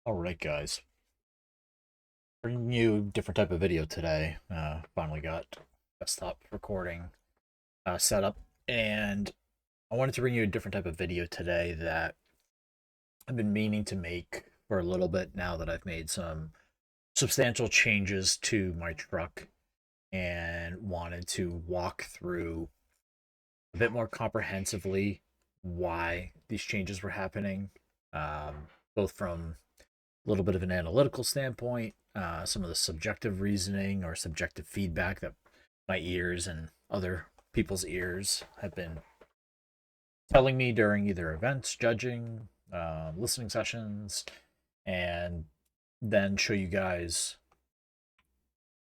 All right, guys. Bringing you a different type of video today. Finally got desktop recording set up, and I wanted to bring you a different type of video today that I've been meaning to make for a little bit now that I've made some substantial changes to my truck and wanted to walk through a bit more comprehensively why these changes were happening, both from a little bit of an analytical standpoint, some of the subjective reasoning or subjective feedback that my ears and other people's ears have been telling me during either events, judging, listening sessions, and then show you guys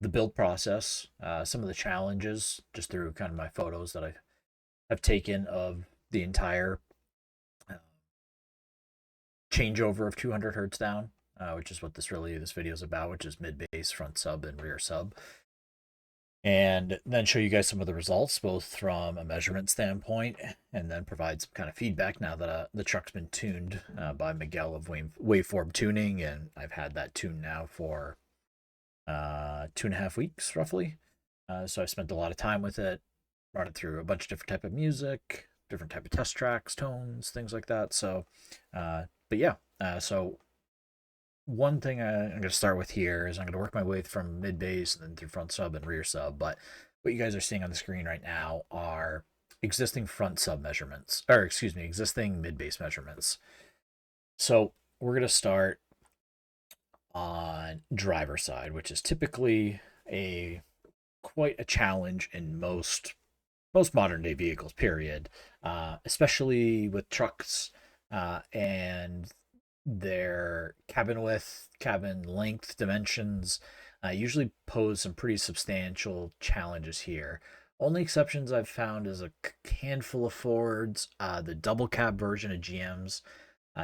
the build process, some of the challenges just through kind of my photos that I have taken of the entire uh, changeover of 200 hertz down, which is what this video is about, which is mid bass, front sub, and rear sub, and then show you guys some of the results, both from a measurement standpoint, and then provide some kind of feedback now that the truck's been tuned by Miguel of Waveform Tuning, and I've had that tuned now for 2.5 weeks roughly. So I spent a lot of time with it, brought it through a bunch of different type of music, different type of test tracks, tones, things like that. So, but yeah, so one thing I'm going to start with here is I'm going to work my way from mid bass and then through front sub and rear sub. But what you guys are seeing on the screen right now are existing front sub measurements, or excuse me, existing mid bass measurements. So we're going to start on driver side, which is typically a quite a challenge in most modern day vehicles. Period, especially with trucks and their cabin width, cabin length, dimensions usually pose some pretty substantial challenges here. Only exceptions I've found is a handful of Fords. The double cab version of GMs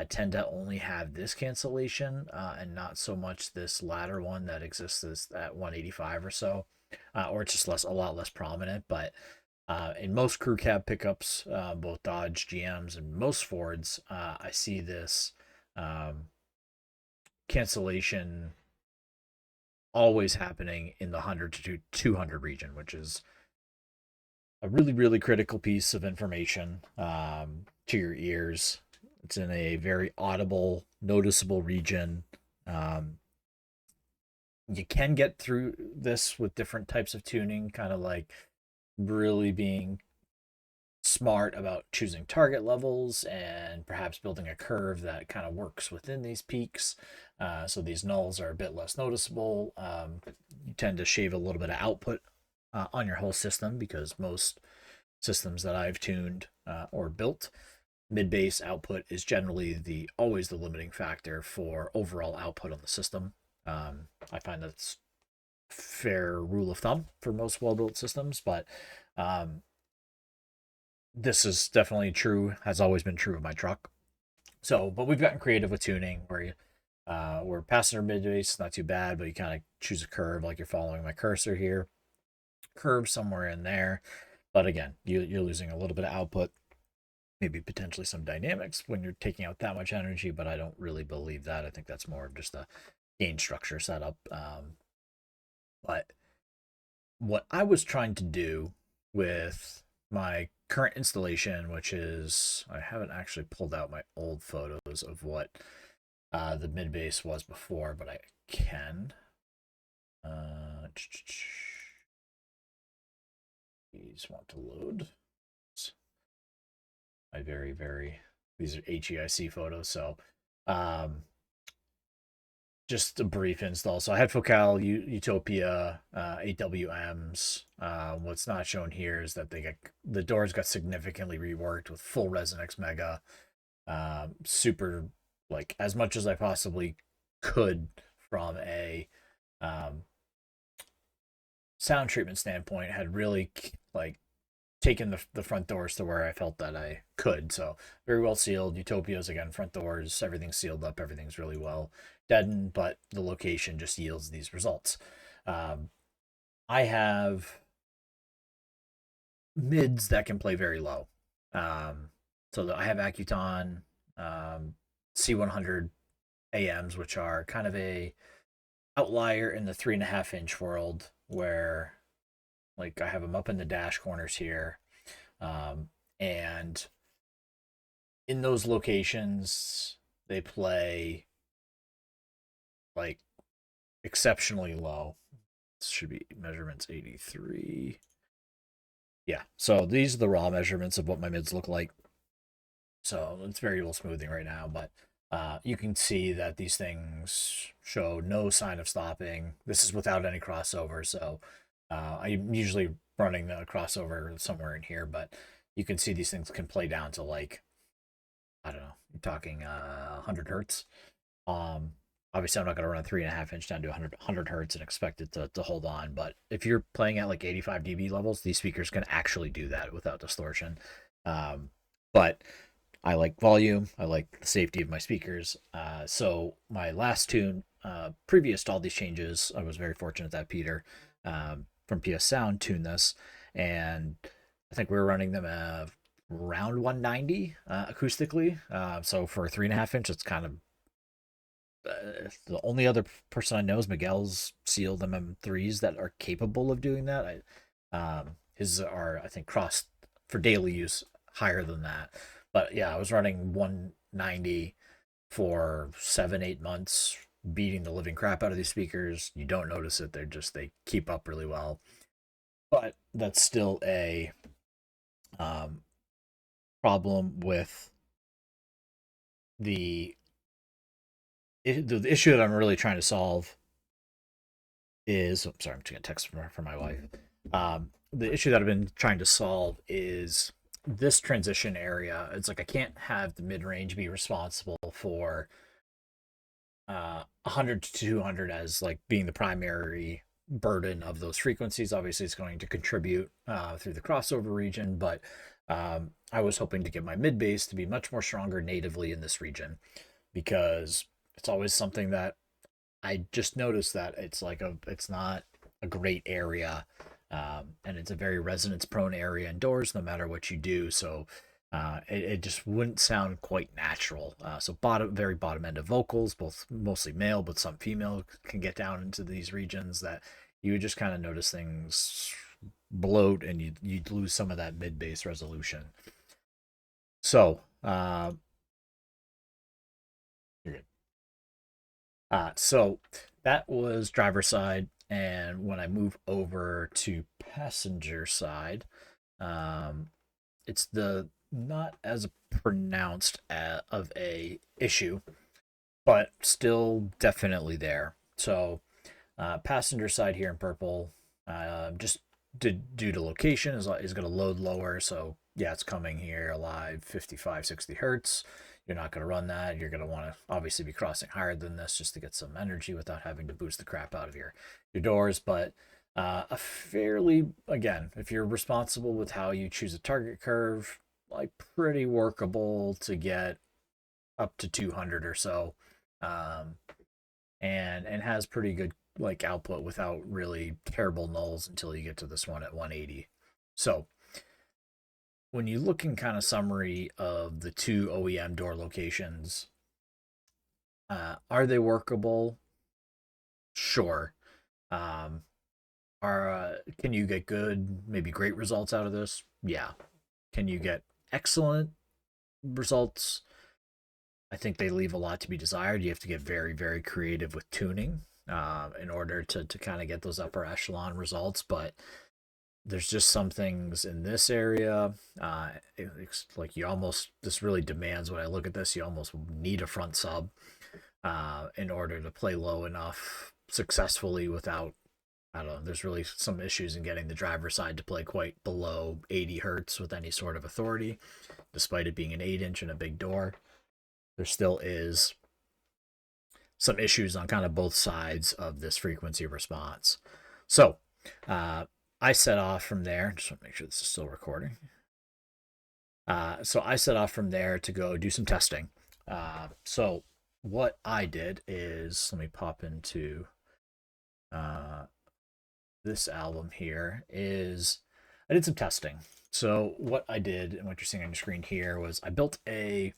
tend to only have this cancellation and not so much this latter one that exists at 185 or so, or it's just a lot less prominent. But in most crew cab pickups, both Dodge, GMs, and most Fords, I see this um, cancellation always happening in the 100 to 200 region, which is a really, really critical piece of information to your ears. It's in a very audible, noticeable region. Um, you can get through this with different types of tuning, kind of like really being smart about choosing target levels and perhaps building a curve that kind of works within these peaks. So these nulls are a bit less noticeable. You tend to shave a little bit of output on your whole system because most systems that I've tuned or built, mid bass output is generally the always the limiting factor for overall output on the system. I find that's fair rule of thumb for most well built systems, but um, this is definitely true, has always been true of my truck. So, but we've gotten creative with tuning where we're passenger mid bass, not too bad, but you kind of choose a curve like you're following my cursor here, curve somewhere in there. But again, you're losing a little bit of output, maybe potentially some dynamics when you're taking out that much energy, but I don't really believe that. I think that's more of just a gain structure setup. But what I was trying to do with my current installation, which is I haven't actually pulled out my old photos of what the mid bass was before, but I can. These want to load. My these are HEIC photos, so um, just a brief install. So I had Focal, Utopia, AWMs. What's not shown here is that the doors got significantly reworked with full Resonix Mega. Super, like as much as I possibly could from a um, sound treatment standpoint. Had really like taken the front doors to where I felt that I could. So very well sealed. Utopias again, front doors, everything's sealed up, everything's really well deadened, but the location just yields these results. Um, I have mids that can play very low. I have Accuton, C100 AMs, which are kind of a outlier in the 3.5 inch world, where like I have them up in the dash corners here, and in those locations they play like exceptionally low. This should be measurements 83. Yeah, so these are the raw measurements of what my mids look like. So it's variable smoothing right now, but you can see that these things show no sign of stopping. This is without any crossover, so I'm usually running the crossover somewhere in here, but you can see these things can play down to like, I don't know, you're talking 100 hertz. Um, Obviously, I'm not going to run a 3.5 inch down to 100 hertz and expect it to hold on, but if you're playing at like 85 dB levels, these speakers can actually do that without distortion. But I like volume. I like the safety of my speakers. So my last tune, previous to all these changes, I was very fortunate that Peter from PS Sound tuned this, and I think we were running them around 190 acoustically. So for a 3.5 inch, it's kind of the only other person I know is Miguel's sealed MM3s that are capable of doing that. His are, I think, crossed for daily use higher than that. But yeah, I was running 190 for 7, 8 months, beating the living crap out of these speakers. You don't notice it; they keep up really well. But that's still a um, problem with the the issue that I'm really trying to solve is. Oh, sorry, I'm getting a text from my wife. The issue that I've been trying to solve is this transition area. It's like I can't have the mid range be responsible for 100 to 200 as like being the primary burden of those frequencies. Obviously, it's going to contribute through the crossover region, but I was hoping to get my mid bass to be much more stronger natively in this region, because it's always something that I just noticed that it's not a great area, and it's a very resonance prone area indoors, no matter what you do. So it just wouldn't sound quite natural. So very bottom end of vocals, both mostly male, but some female can get down into these regions that you would just kind of notice things bloat, and you'd lose some of that mid bass resolution. So you're good. So that was driver side, and when I move over to passenger side, it's the not as pronounced of a issue, but still definitely there. So passenger side here in purple, just due to location, is going to load lower. So yeah, it's coming here alive 55, 60 hertz. You're not going to run that. You're going to want to obviously be crossing higher than this just to get some energy without having to boost the crap out of your doors. But a fairly, again, if you're responsible with how you choose a target curve, like pretty workable to get up to 200 or so, and has pretty good like output without really terrible nulls until you get to this one at 180. So when you look in kind of summary of the two OEM door locations, are they workable? Sure. Um, can you get good, maybe great results out of this? Yeah. Can you get excellent results? I think they leave a lot to be desired. You have to get very, very creative with tuning in order to kind of get those upper echelon results. But there's just some things in this area. It's like this really demands when I look at this, you almost need a front sub in order to play low enough successfully without, I don't know, there's really some issues in getting the driver side to play quite below 80 hertz with any sort of authority, despite it being an 8 inch and a big door. There still is some issues on kind of both sides of this frequency response. So I set off from there. Just want to make sure this is still recording. So I set off from there to go do some testing. So what I did is, let me pop into this album here, is I did some testing. So what I did, and what you're seeing on your screen here, was I built a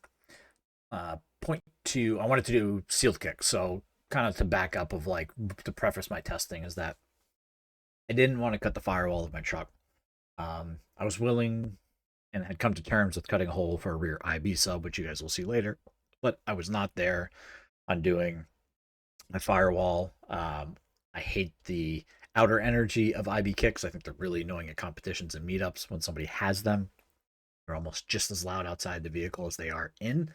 point two, I wanted to do sealed kicks. So kind of to back up of like to preface my testing is that I didn't want to cut the firewall of my truck. I was willing and had come to terms with cutting a hole for a rear IB sub, which you guys will see later, but I was not there on doing my firewall. I hate the outer energy of IB kicks. I think they're really annoying at competitions and meetups when somebody has them. They're almost just as loud outside the vehicle as they are in.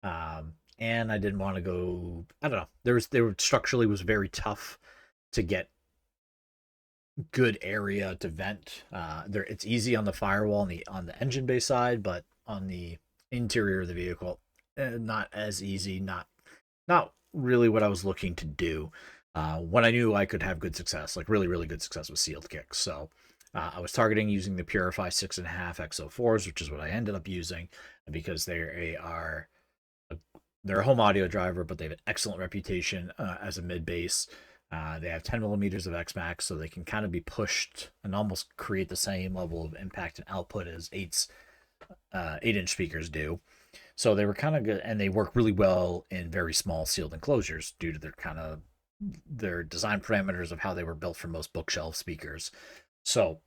And I didn't want to go. I don't know. They were structurally was very tough to get good area to vent. It's easy on the firewall on the engine bay side, but on the interior of the vehicle, not as easy. Not really what I was looking to do. When I knew I could have good success, like really really good success with sealed kicks. So I was targeting using the Purify 6.5 XO4s, which is what I ended up using because they're a home audio driver, but they have an excellent reputation as a mid bass. They have 10 millimeters of X-Max, so they can kind of be pushed and almost create the same level of impact and output as 8-inch speakers do. So they were kind of good, and they work really well in very small sealed enclosures due to their design parameters of how they were built for most bookshelf speakers. So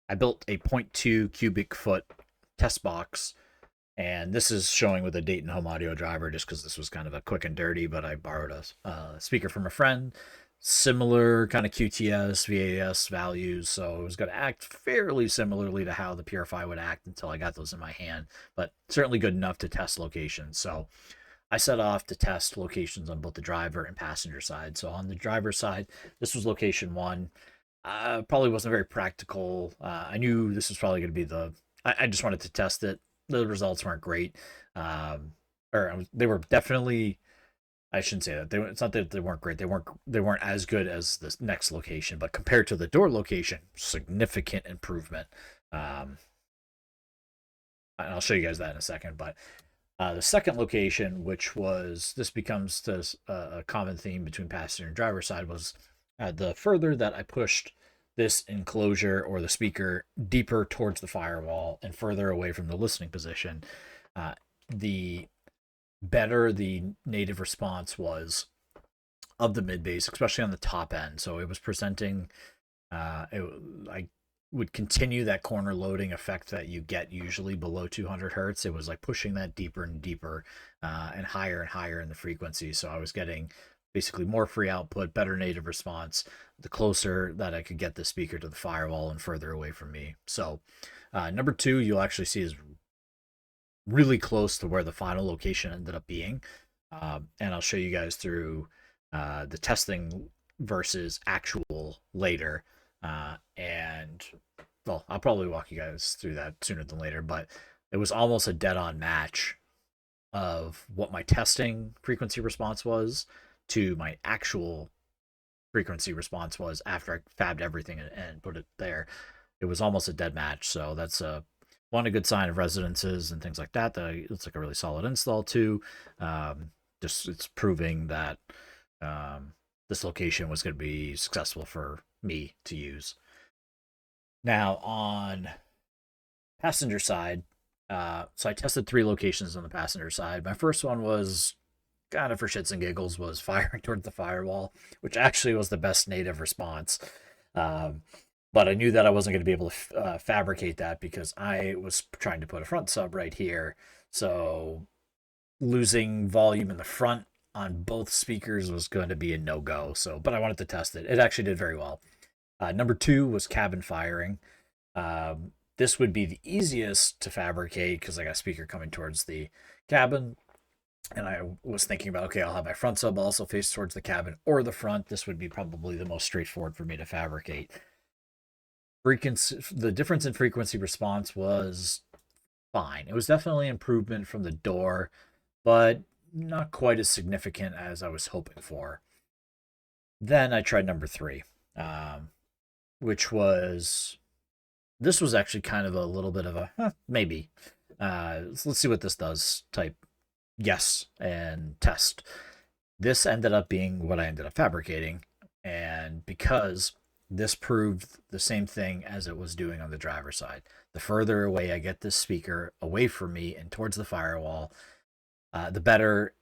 I built a 0.2 cubic foot test box, and this is showing with a Dayton home audio driver just because this was kind of a quick and dirty, but I borrowed a speaker from a friend, similar kind of QTS, VAS values, so it was going to act fairly similarly to how the Purify would act until I got those in my hand, but certainly good enough to test locations. So I set off to test locations on both the driver and passenger side. So on the driver's side, this was location one. Probably wasn't very practical. I knew this was probably going to be I just wanted to test it. The results weren't great. They were definitely, I shouldn't say that. It's not that they weren't great. They weren't as good as the next location, but compared to the door location, significant improvement. And I'll show you guys that in a second. But the second location, this becomes a common theme between passenger and driver side, was the further that I pushed this enclosure or the speaker deeper towards the firewall and further away from the listening position, the better the native response was of the mid bass, especially on the top end. So it was presenting, I would continue that corner loading effect that you get usually below 200 hertz. It was like pushing that deeper and deeper and higher in the frequency. So I was getting basically more free output, better native response, the closer that I could get the speaker to the firewall and further away from me. So number two, you'll actually see is really close to where the final location ended up being. And I'll show you guys through the testing versus actual later. And well, I'll probably walk you guys through that sooner than later, but it was almost a dead-on match of what my testing frequency response was to my actual frequency response was after I fabbed everything and put it there. It was almost a dead match, so that's a good sign of residences and things like that. That it's like a really solid install too. Just it's proving that this location was going to be successful for me to use. Now on passenger side, so I tested 3 locations on the passenger side. My first one was kind of for shits and giggles, was firing towards the firewall, which actually was the best native response. But I knew that I wasn't going to be able to fabricate that because I was trying to put a front sub right here. So losing volume in the front on both speakers was going to be a no-go. So, but I wanted to test it. It actually did very well. Number 2 was cabin firing. This would be the easiest to fabricate because I got a speaker coming towards the cabin. And I was thinking about, okay, I'll have my front sub also face towards the cabin or the front. This would be probably the most straightforward for me to fabricate. The difference in frequency response was fine. It was definitely improvement from the door, but not quite as significant as I was hoping for. Then I tried number 3, which was, this was actually kind of a little bit of a, maybe. Let's see what this does type yes and test. This ended up being what I ended up fabricating, and because this proved the same thing as it was doing on the driver's side. The further away I get this speaker away from me and towards the firewall, the better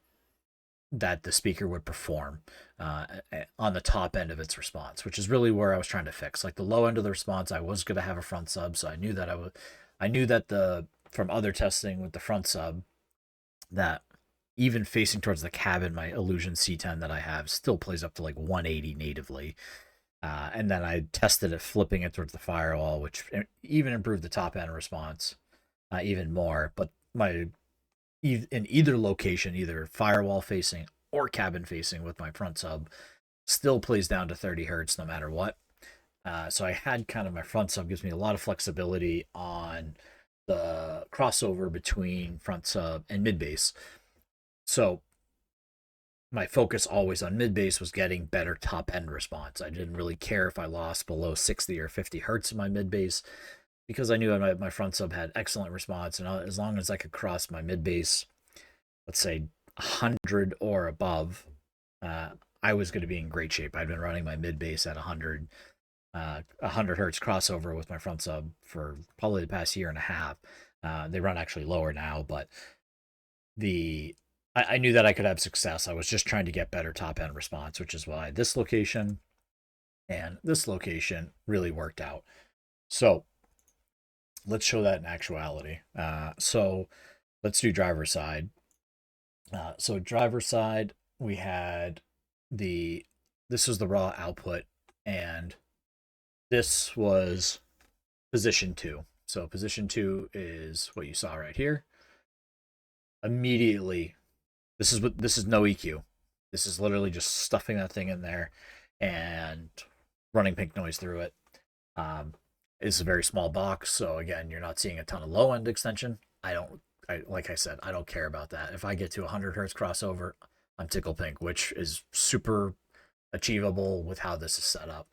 that the speaker would perform on the top end of its response, which is really where I was trying to fix. Like the low end of the response, I was going to have a front sub, so I knew that I knew that the from other testing with the front sub that even facing towards the cabin, my Illusion C10 that I have still plays up to like 180 natively. And then I tested it flipping it towards the firewall, which even improved the top end response even more. But my in either location, either firewall facing or cabin facing with my front sub, still plays down to 30 hertz no matter what. So I had kind of my front sub gives me a lot of flexibility on the crossover between front sub and mid bass. So my focus always on mid bass was getting better top end response. I didn't really care if I lost below 60 or 50 hertz in my mid bass because I knew my front sub had excellent response. And as long as I could cross my mid bass, let's say 100 or above, I was going to be in great shape. I'd been running my mid bass at 100 hertz crossover with my front sub for probably the past year and a half. They run actually lower now, but I knew that I could have success. I was just trying to get better top end response, which is why this location and this location really worked out. So let's show that in actuality. So let's do driver side. So driver side, we had this was the raw output, and this was position 2. So position 2 is what you saw right here. Immediately, this is no EQ. This is literally just stuffing that thing in there and running pink noise through it. It's a very small box, so again, you're not seeing a ton of low end extension. Like I said, I don't care about that. If I get to 100 hertz crossover, I'm tickle pink, which is super achievable with how this is set up.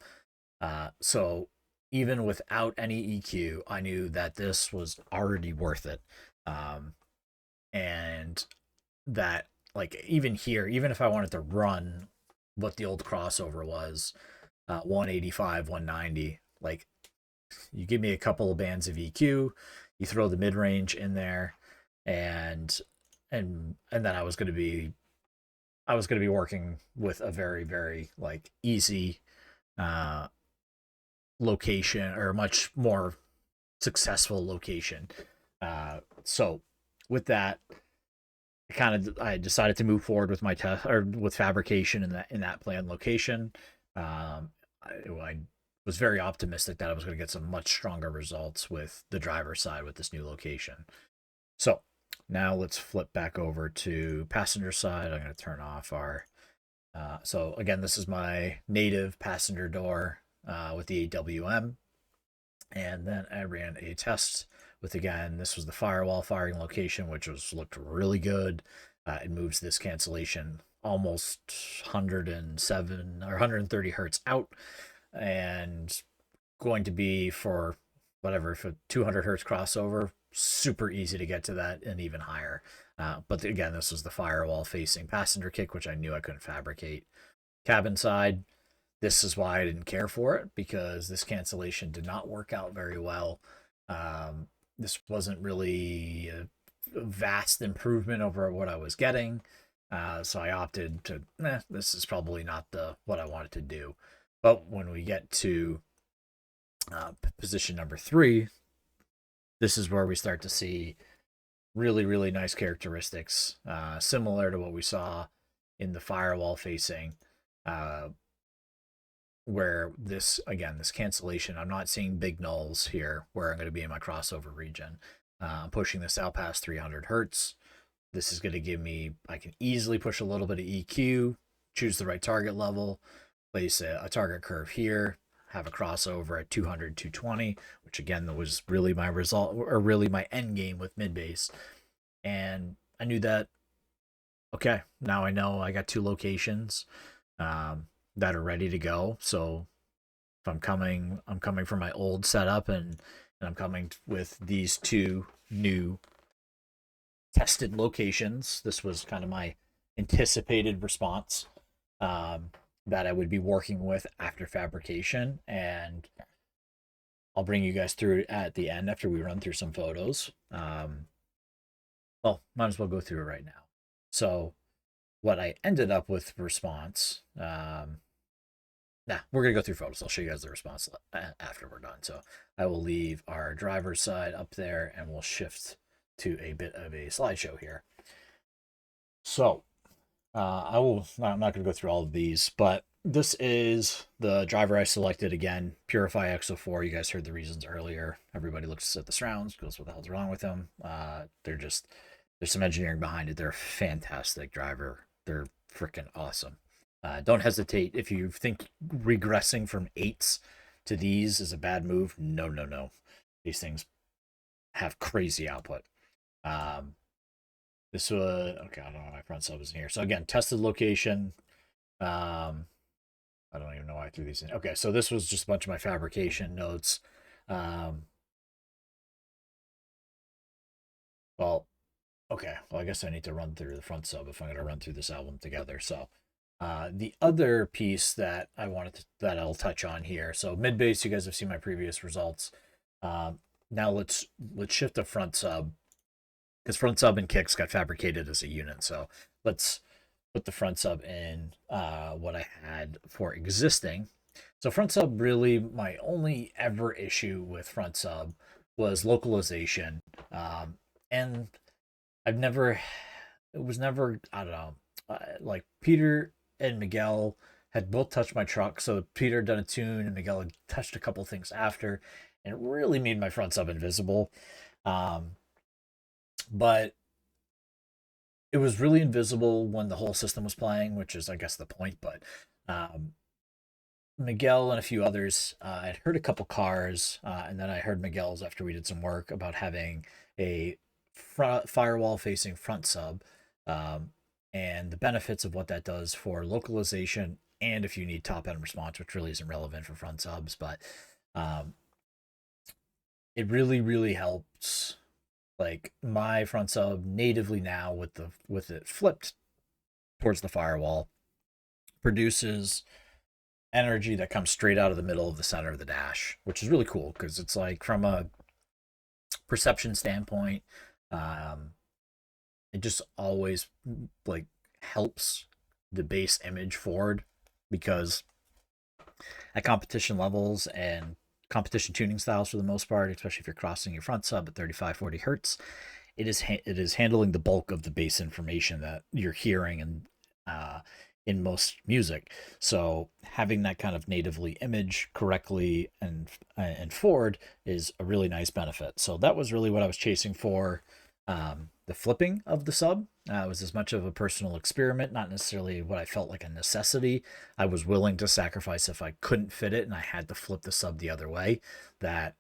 So even without any EQ, I knew that this was already worth it. And that, like, even here, even if I wanted to run what the old crossover was, 185, 190, like, you give me a couple of bands of EQ, you throw the mid range in there, and then I was going to be working with a very, very like easy location, or much more successful location. So with that, I decided to move forward with my test, or with fabrication in that planned location. I was very optimistic that I was going to get some much stronger results with the driver side with this new location. So now let's flip back over to passenger side. I'm going to turn off our. So again, this is my native passenger door with the AWM, and then I ran a test with, again, this was the firewall firing location, which looked really good. It moves this cancellation almost 107 or 130 hertz out, and going to be for whatever, for 200 hertz crossover, super easy to get to that and even higher. But again, this was the firewall facing passenger kick, which I knew I couldn't fabricate. Cabin side, this is why I didn't care for it, because this cancellation did not work out very well. This wasn't really a vast improvement over what I was getting. So I opted to, this is probably not what I wanted to do. But when we get to position number 3, this is where we start to see really, really nice characteristics, similar to what we saw in the firewall facing, where this cancellation, I'm not seeing big nulls here where I'm going to be in my crossover region. I'm pushing this out past 300 hertz. This is going to give me, I can easily push a little bit of EQ, choose the right target level, place a target curve here, have a crossover at 200, 220, which again was really my result, or really my end game with mid bass. And I knew that, okay, now I know I got 2 locations that are ready to go. So if I'm coming from my old setup, and I'm coming with these 2 new tested locations. This was kind of my anticipated response that I would be working with after fabrication, and I'll bring you guys through it at the end after we run through some photos. Well, might as well go through it right now. So what I ended up with response, we're going to go through photos. I'll show you guys the response after we're done. So I will leave our driver's side up there and we'll shift to a bit of a slideshow here. So I'm not going to go through all of these, but this is the driver I selected again, Purify X04. You guys heard the reasons earlier. Everybody looks at the surrounds, goes, what the hell's wrong with them? There's some engineering behind it. They're a fantastic driver. They're freaking awesome. Don't hesitate if you think regressing from 8s to these is a bad move. No, no, no. These things have crazy output. This was okay. I don't know. My front sub is in here. So again, tested location. I don't even know why I threw these in. Okay, so this was just a bunch of my fabrication notes. Well, okay. Well, I guess I need to run through the front sub if I'm going to run through this album together. So the other piece that I wanted that I'll touch on here. So mid-bass, you guys have seen my previous results. Now let's shift to front sub, because front sub and kicks got fabricated as a unit. So let's put the front sub in what I had for existing. So front sub, really my only ever issue with front sub was localization. And it was never, I don't know, like Peter and Miguel had both touched my truck. So Peter had done a tune and Miguel had touched a couple things after, and it really made my front sub invisible. But it was really invisible when the whole system was playing, which is, I guess, the point. But Miguel and a few others, I'd heard a couple cars, and then I heard Miguel's after we did some work about having a firewall facing front sub, and the benefits of what that does for localization, and if you need top end response, which really isn't relevant for front subs, but it really helps. Like my front sub natively now with it flipped towards the firewall produces energy that comes straight out of the middle of the center of the dash, which is really cool because it's like from a perception standpoint, it just always like helps the base image forward, because at competition levels and competition tuning styles for the most part, especially if you're crossing your front sub at 35-40 hertz, it is handling the bulk of the bass information that you're hearing and in most music. So having that kind of natively image correctly and forward is a really nice benefit. So that was really what I was chasing for. The flipping of the sub was as much of a personal experiment, not necessarily what I felt like a necessity. I was willing to sacrifice if I couldn't fit it and I had to flip the sub the other way, that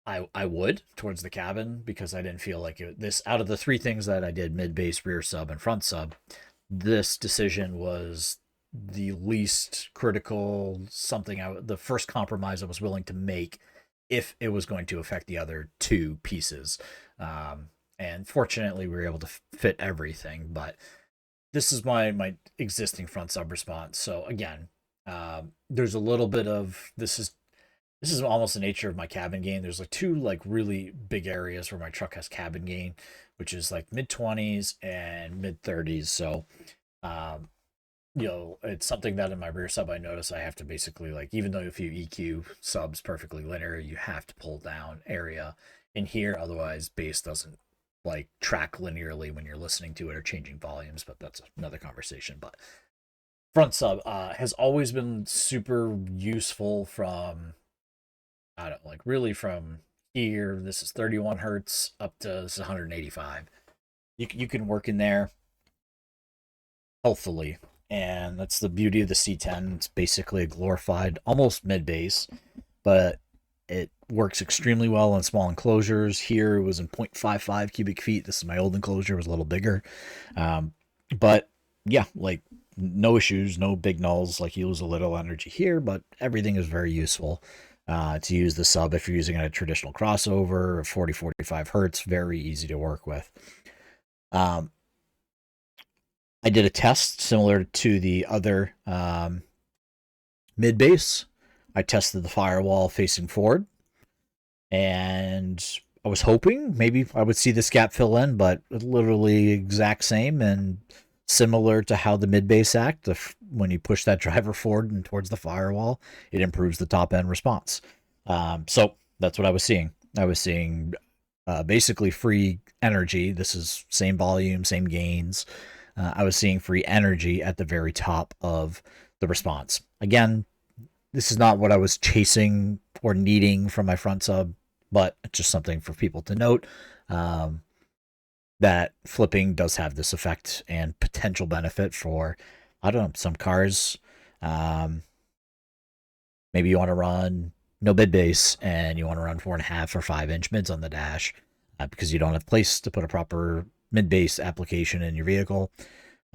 I would towards the cabin, because I didn't feel like this, out of the three things that I did, mid bass, rear sub, and front sub, this decision was the least critical, the first compromise I was willing to make if it was going to affect the other two pieces. And fortunately we were able to fit everything, but this is my existing front sub response. So again, there's a little bit of, this is almost the nature of my cabin gain. There's like two like really big areas where my truck has cabin gain, which is like mid 20s and mid 30s. So it's something that in my rear sub I notice I have to basically, like, even though if you EQ subs perfectly linear, you have to pull down area in here, otherwise bass doesn't like track linearly when you're listening to it or changing volumes, but that's another conversation. But front sub has always been super useful from, I don't know, like really from here, this is 31 hertz up to this is 185. You can work in there healthily, and that's the beauty of the C10. It's basically a glorified almost mid bass, but it works extremely well in small enclosures. Here it was in 0.55 cubic feet. This is my old enclosure, it was a little bigger. But yeah, like no issues, no big nulls. Like you lose a little energy here, but everything is very useful to use the sub if you're using a traditional crossover, 40-45 hertz, very easy to work with. I did a test similar to the other mid bass. I tested the firewall facing forward, and I was hoping maybe I would see this gap fill in, but literally exact same and similar to how the mid-bass act. When you push that driver forward and towards the firewall, it improves the top end response. So that's what I was seeing. I was seeing basically free energy. This is same volume, same gains. I was seeing free energy at the very top of the response. Again, this is not what I was chasing or needing from my front sub, but it's just something for people to note. That flipping does have this effect and potential benefit for, I don't know, some cars. Maybe you want to run no mid bass and you want to run 4.5 or 5 inch mids on the dash because you don't have place to put a proper mid bass application in your vehicle.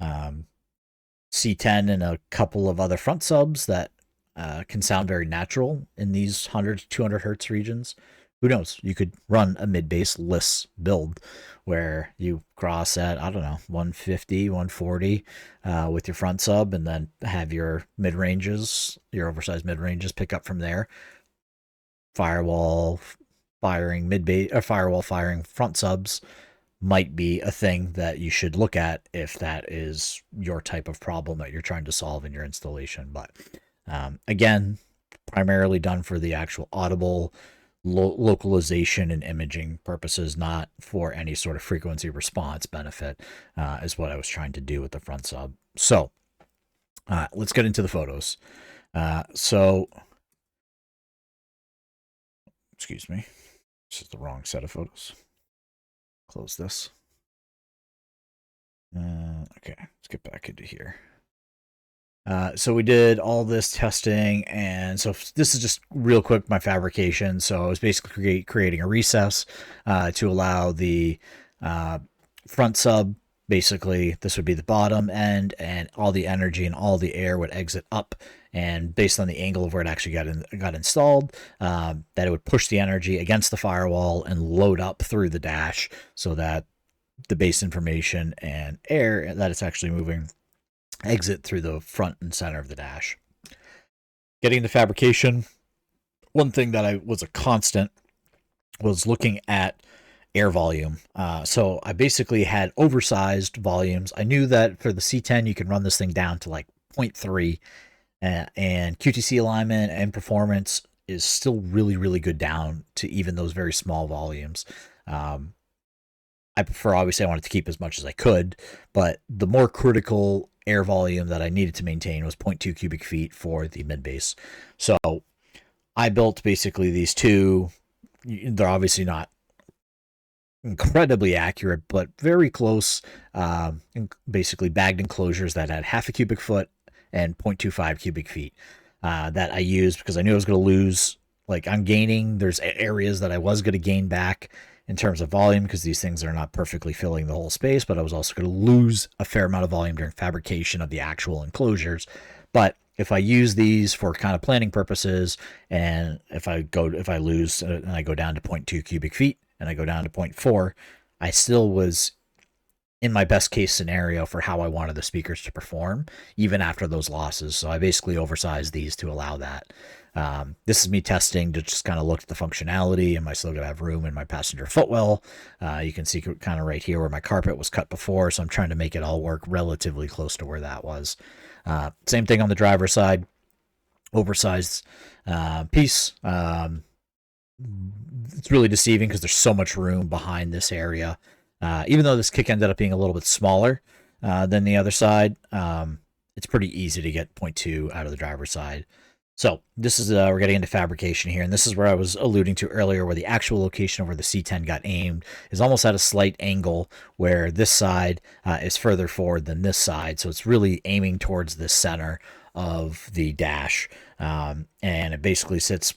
C10 and a couple of other front subs that can sound very natural in these 100 to 200 hertz regions. Who knows? You could run a mid-bass less build where you cross at, I don't know, 150, 140 with your front sub and then have your mid-ranges, your oversized mid-ranges pick up from there. Firewall firing mid-bass, or firewall firing front subs might be a thing that you should look at if that is your type of problem that you're trying to solve in your installation. But again, primarily done for the actual audible localization and imaging purposes, not for any sort of frequency response benefit, is what I was trying to do with the front sub. So let's get into the photos. Excuse me, this is the wrong set of photos. Close this. Okay, let's get back into here. So we did all this testing, and so this is just real quick my fabrication. So I was basically creating a recess to allow the front sub, basically this would be the bottom end, and all the energy and all the air would exit up, and based on the angle of where it actually got installed, that it would push the energy against the firewall and load up through the dash so that the base information and air that it's actually moving exit through the front and center of the dash. Getting the fabrication, one thing that was a constant was looking at air volume. So I basically had oversized volumes. I knew that for the C10 you can run this thing down to like 0.3, and QTC alignment and performance is still really, really good down to even those very small volumes. I prefer, obviously, I wanted to keep as much as I could, but the more critical air volume that I needed to maintain was 0.2 cubic feet for the mid bass. So I built basically these two. They're obviously not incredibly accurate, but very close, basically bagged enclosures that had half a cubic foot and 0.25 cubic feet that I used because I knew I was going to lose. Like, I'm gaining, there's areas that I was going to gain back in terms of volume because these things are not perfectly filling the whole space, but I was also going to lose a fair amount of volume during fabrication of the actual enclosures. But if I use these for kind of planning purposes, and if I lose and I go down to 0.2 cubic feet and I go down to 0.4, I still was in my best case scenario for how I wanted the speakers to perform, even after those losses. So I basically oversized these to allow that. This is me testing to just kind of look at the functionality. Am I still going to have room in my passenger footwell? You can see kind of right here where my carpet was cut before, so I'm trying to make it all work relatively close to where that was. Same thing on the driver's side, oversized piece. It's really deceiving because there's so much room behind this area. Even though this kick ended up being a little bit smaller than the other side, it's pretty easy to get 0.2 out of the driver's side. So this is we're getting into fabrication here, and this is where I was alluding to earlier, where the actual location of where the C10 got aimed is almost at a slight angle, where this side is further forward than this side, so it's really aiming towards the center of the dash, and it basically sits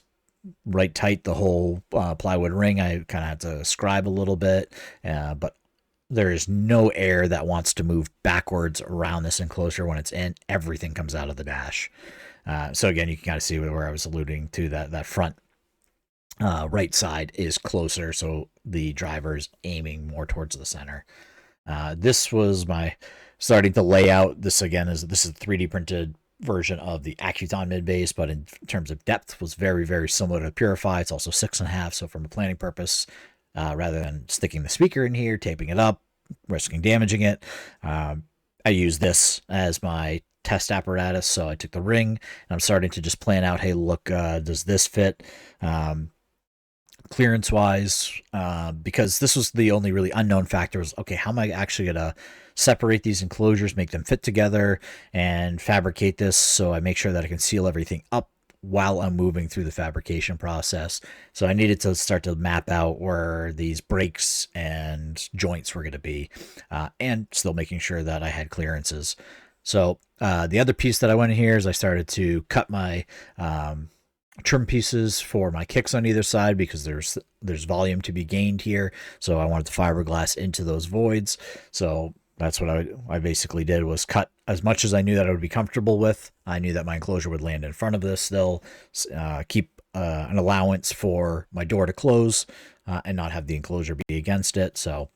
right tight the whole plywood ring. I kind of had to scribe a little bit, but there is no air that wants to move backwards around this enclosure when it's in. Everything comes out of the dash. So again, you can kind of see where I was alluding to, that front right side is closer, so the driver's aiming more towards the center. This was my starting to lay out. This again is a 3D printed version of the Accuton mid bass, but in terms of depth was very, very similar to Purify. It's also 6.5, so from a planning purpose, rather than sticking the speaker in here, taping it up, risking damaging it. I use this as my test apparatus. So I took the ring and I'm starting to just plan out, hey, look, does this fit? Clearance wise, because this was the only really unknown factor was, okay, how am I actually going to separate these enclosures, make them fit together, and fabricate this so I make sure that I can seal everything up while I'm moving through the fabrication process. So I needed to start to map out where these breaks and joints were going to be, and still making sure that I had clearances. So the other piece that I went in here is I started to cut my trim pieces for my kicks on either side, because there's volume to be gained here. So I wanted the fiberglass into those voids. So that's what I basically did, was cut as much as I knew that I would be comfortable with. I knew that my enclosure would land in front of this still, keep an allowance for my door to close, and not have the enclosure be against it. So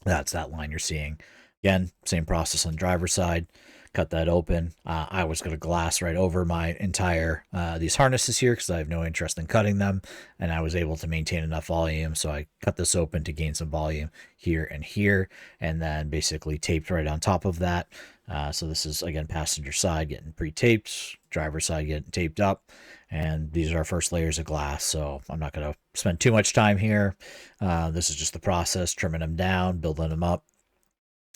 that's that line you're seeing. Again, same process on the driver's side. Cut that open. I was going to glass right over my entire these harnesses here, because I have no interest in cutting them, and I was able to maintain enough volume, so I cut this open to gain some volume here, and then basically taped right on top of that. So this is, again, passenger side getting pre-taped, driver side getting taped up, and these are our first layers of glass, so I'm not going to spend too much time here. This is just the process, trimming them down, building them up.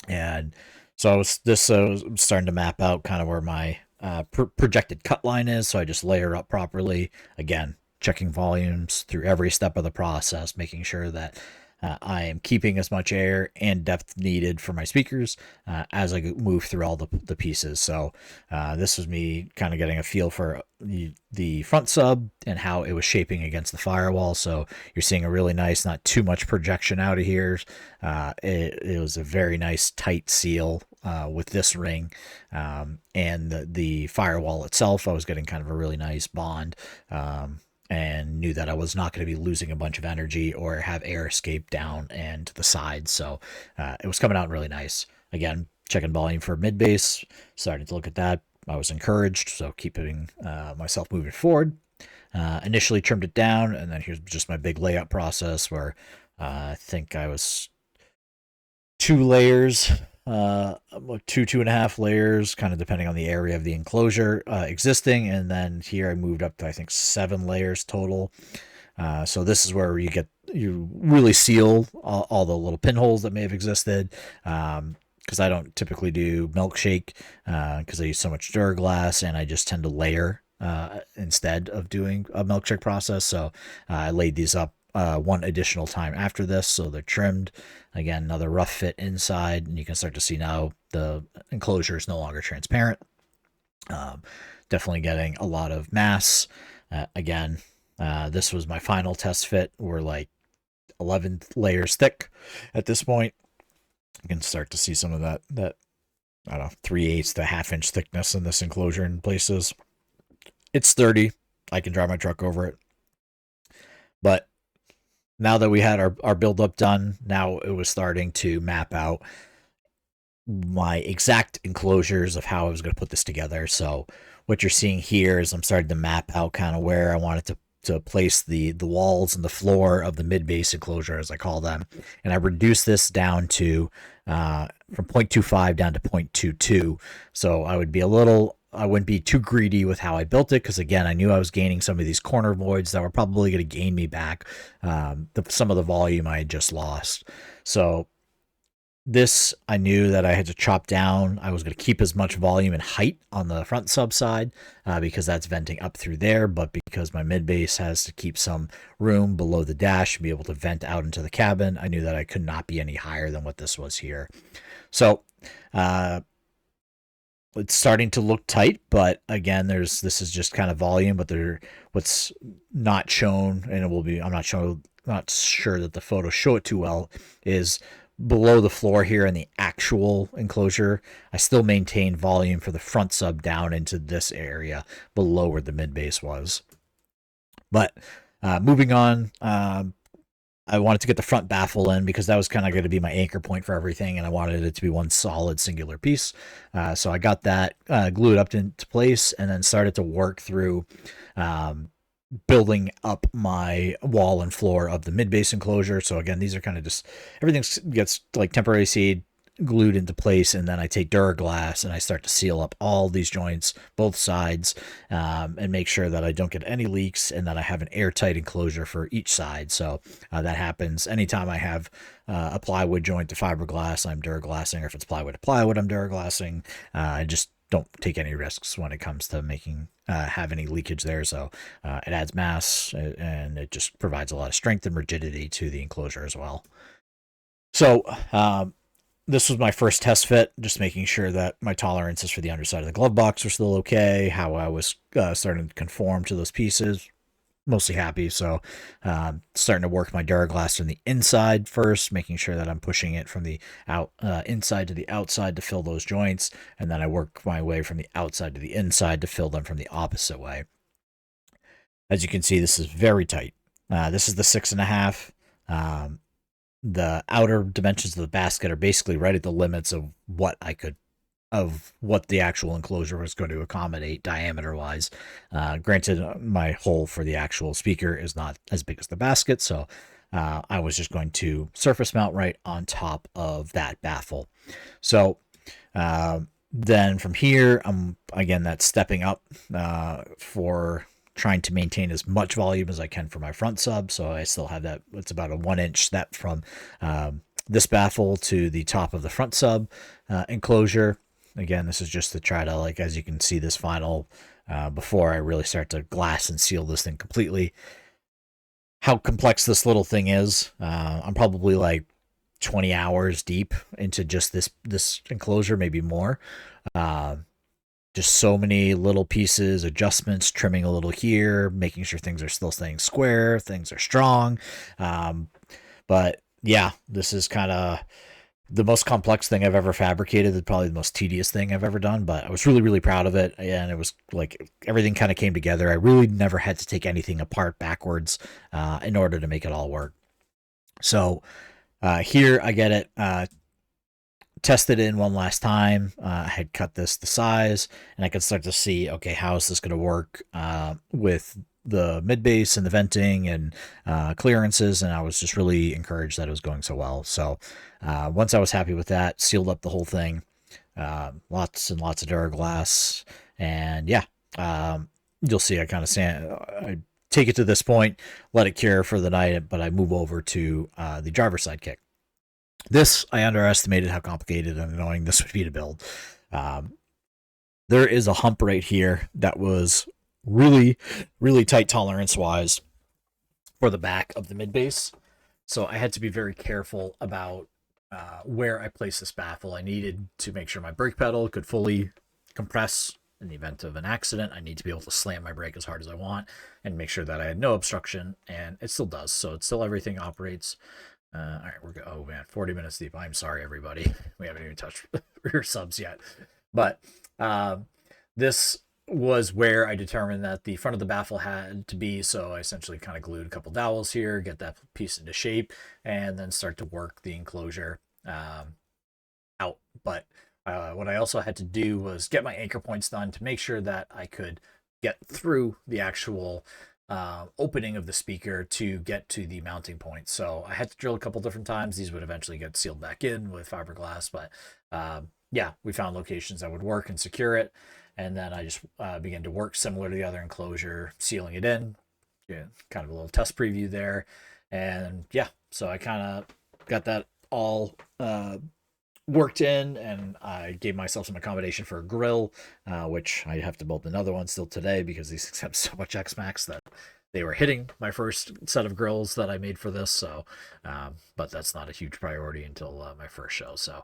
And so I'm starting to map out kind of where my projected cut line is. So I just layer up properly. Again, checking volumes through every step of the process, making sure that I am keeping as much air and depth needed for my speakers as I move through all the pieces. So this was me kind of getting a feel for the front sub and how it was shaping against the firewall. So you're seeing a really nice, not too much projection out of here. It was a very nice tight seal with this ring, and the firewall itself. I was getting kind of a really nice bond. And knew that I was not going to be losing a bunch of energy or have air escape down and to the sides. So it was coming out really nice. Again, checking volume for mid-bass, starting to look at that. I was encouraged, so keeping myself moving forward. Initially trimmed it down, and then here's just my big layout process where I think I was 2 layers, 2.5 layers, kind of depending on the area of the enclosure existing. And then here I moved up to, I think, 7 layers total. So this is where you really seal all the little pinholes that may have existed. Because I don't typically do milkshake because I use so much Duraglass, and I just tend to layer instead of doing a milkshake process. So I laid these up one additional time after this, so they're trimmed. Again, another rough fit inside, and you can start to see now the enclosure is no longer transparent. Definitely getting a lot of mass. Again, this was my final test fit. We're like 11 layers thick at this point. You can start to see some of that I don't know, 3/8 to 1/2 inch thickness in this enclosure in places. It's sturdy. I can drive my truck over it. But now that we had our build-up done, now it was starting to map out my exact enclosures of how I was going to put this together. So what you're seeing here is I'm starting to map out kind of where I wanted to place the walls and the floor of the mid-bass enclosure, as I call them. And I reduced this down to from 0.25 down to 0.22. So I wouldn't be too greedy with how I built it, because again, I knew I was gaining some of these corner voids that were probably going to gain me back some of the volume I had just lost. So this, I knew that I had to chop down. I was going to keep as much volume and height on the front sub side because that's venting up through there, but because my mid-bass has to keep some room below the dash and be able to vent out into the cabin, I knew that I could not be any higher than what this was here. So it's starting to look tight, but again, this is just kind of volume, but what's not shown, and it will be, I'm not sure that the photos show it too well, is below the floor here in the actual enclosure, I still maintain volume for the front sub down into this area below where the mid-bass was. But moving on, I wanted to get the front baffle in because that was kind of going to be my anchor point for everything, and I wanted it to be one solid singular piece. So I got that glued up into place, and then started to work through building up my wall and floor of the mid-base enclosure. So again, these are kind of just, everything gets like temporary seed glued into place, and then I take Duraglass and I start to seal up all these joints, both sides, and make sure that I don't get any leaks and that I have an airtight enclosure for each side. So that happens anytime I have a plywood joint to fiberglass, I'm Duraglassing, or if it's plywood to plywood, I'm Duraglassing. I just don't take any risks when it comes to making have any leakage there. So it adds mass, and it just provides a lot of strength and rigidity to the enclosure as well. So this was my first test fit, just making sure that my tolerances for the underside of the glove box were still okay, how I was starting to conform to those pieces. Mostly happy. So starting to work my Duraglass from the inside first, making sure that I'm pushing it from the inside to the outside to fill those joints, and then I work my way from the outside to the inside to fill them from the opposite way. As you can see, this is very tight. This is the 6.5. The outer dimensions of the basket are basically right at the limits of what the actual enclosure was going to accommodate diameter wise. Granted, my hole for the actual speaker is not as big as the basket, so I was just going to surface mount right on top of that baffle. So then from here, that's stepping up for trying to maintain as much volume as I can for my front sub. So I still have that. It's about a 1-inch step from this baffle to the top of the front sub enclosure. Again, this is just to try to, like, as you can see, this final before I really start to glass and seal this thing completely. How complex this little thing is. I'm probably like 20 hours deep into just this enclosure, maybe more. Just so many little pieces, adjustments, trimming a little here, making sure things are still staying square, things are strong. But yeah, this is kind of the most complex thing I've ever fabricated. Probably the most tedious thing I've ever done, but I was really, really proud of it. And it was like everything kind of came together. I really never had to take anything apart backwards in order to make it all work. So here I get it tested in one last time. I had cut this the size, and I could start to see, okay, how is this going to work with the mid base and the venting and clearances, and I was just really encouraged that it was going so well. So once I was happy with that, sealed up the whole thing, lots and lots of Duraglass, and yeah, you'll see I kind of I take it to this point, let it cure for the night, but I move over to the driver's side kick. This, I underestimated how complicated and annoying this would be to build. There is a hump right here that was really, really tight tolerance-wise for the back of the mid-base. So I had to be very careful about where I placed this baffle. I needed to make sure my brake pedal could fully compress in the event of an accident. I need to be able to slam my brake as hard as I want and make sure that I had no obstruction, and it still does. So it's still, everything operates. All right, oh man, 40 minutes deep. I'm sorry, everybody. We haven't even touched rear subs yet. But this was where I determined that the front of the baffle had to be. So I essentially kind of glued a couple dowels here, get that piece into shape, and then start to work the enclosure out. But what I also had to do was get my anchor points done to make sure that I could get through the actual opening of the speaker to get to the mounting point. So I had to drill a couple different times. These would eventually get sealed back in with fiberglass, but yeah, we found locations that would work and secure it. And then I just began to work similar to the other enclosure, sealing it in. Yeah, kind of a little test preview there. And yeah, so I kind of got that all worked in, and I gave myself some accommodation for a grill, which I have to build another one still today because these things have so much X-Max that they were hitting my first set of grills that I made for this. So, but that's not a huge priority until my first show. So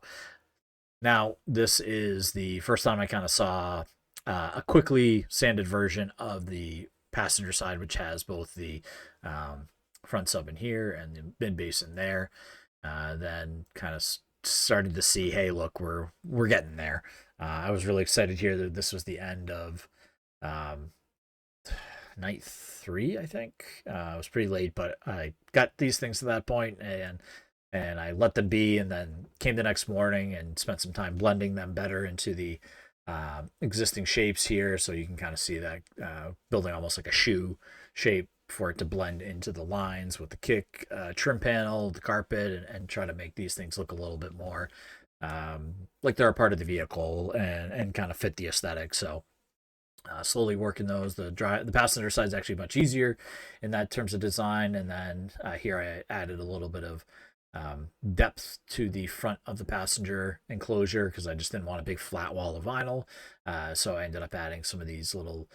now this is the first time I kind of saw a quickly sanded version of the passenger side, which has both the front sub in here and the mid base in there. Then kind of started to see, hey, look, we're getting there. I was really excited here that this was the end of night 3, I think. It was pretty late, but I got these things to that point, and I let them be, and then came the next morning and spent some time blending them better into the existing shapes here, so you can kind of see that building almost like a shoe shape for it to blend into the lines with the kick trim panel, the carpet, and try to make these things look a little bit more like they're a part of the vehicle and kind of fit the aesthetic. So slowly working those. The passenger side is actually much easier in that terms of design. And then here I added a little bit of depth to the front of the passenger enclosure because I just didn't want a big flat wall of vinyl. So I ended up adding some of these little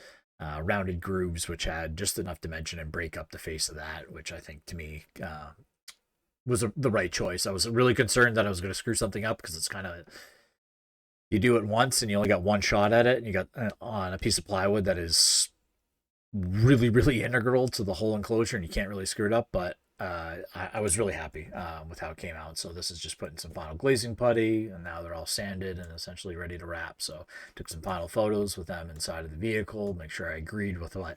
rounded grooves, which had just enough dimension and break up the face of that, which I think to me was the right choice. I was really concerned that I was going to screw something up because it's kind of, you do it once and you only got one shot at it, and you got on a piece of plywood that is really, really integral to the whole enclosure, and you can't really screw it up. But I was really happy with how it came out. So this is just putting some final glazing putty, and now they're all sanded and essentially ready to wrap. So took some final photos with them inside of the vehicle, make sure I agreed with what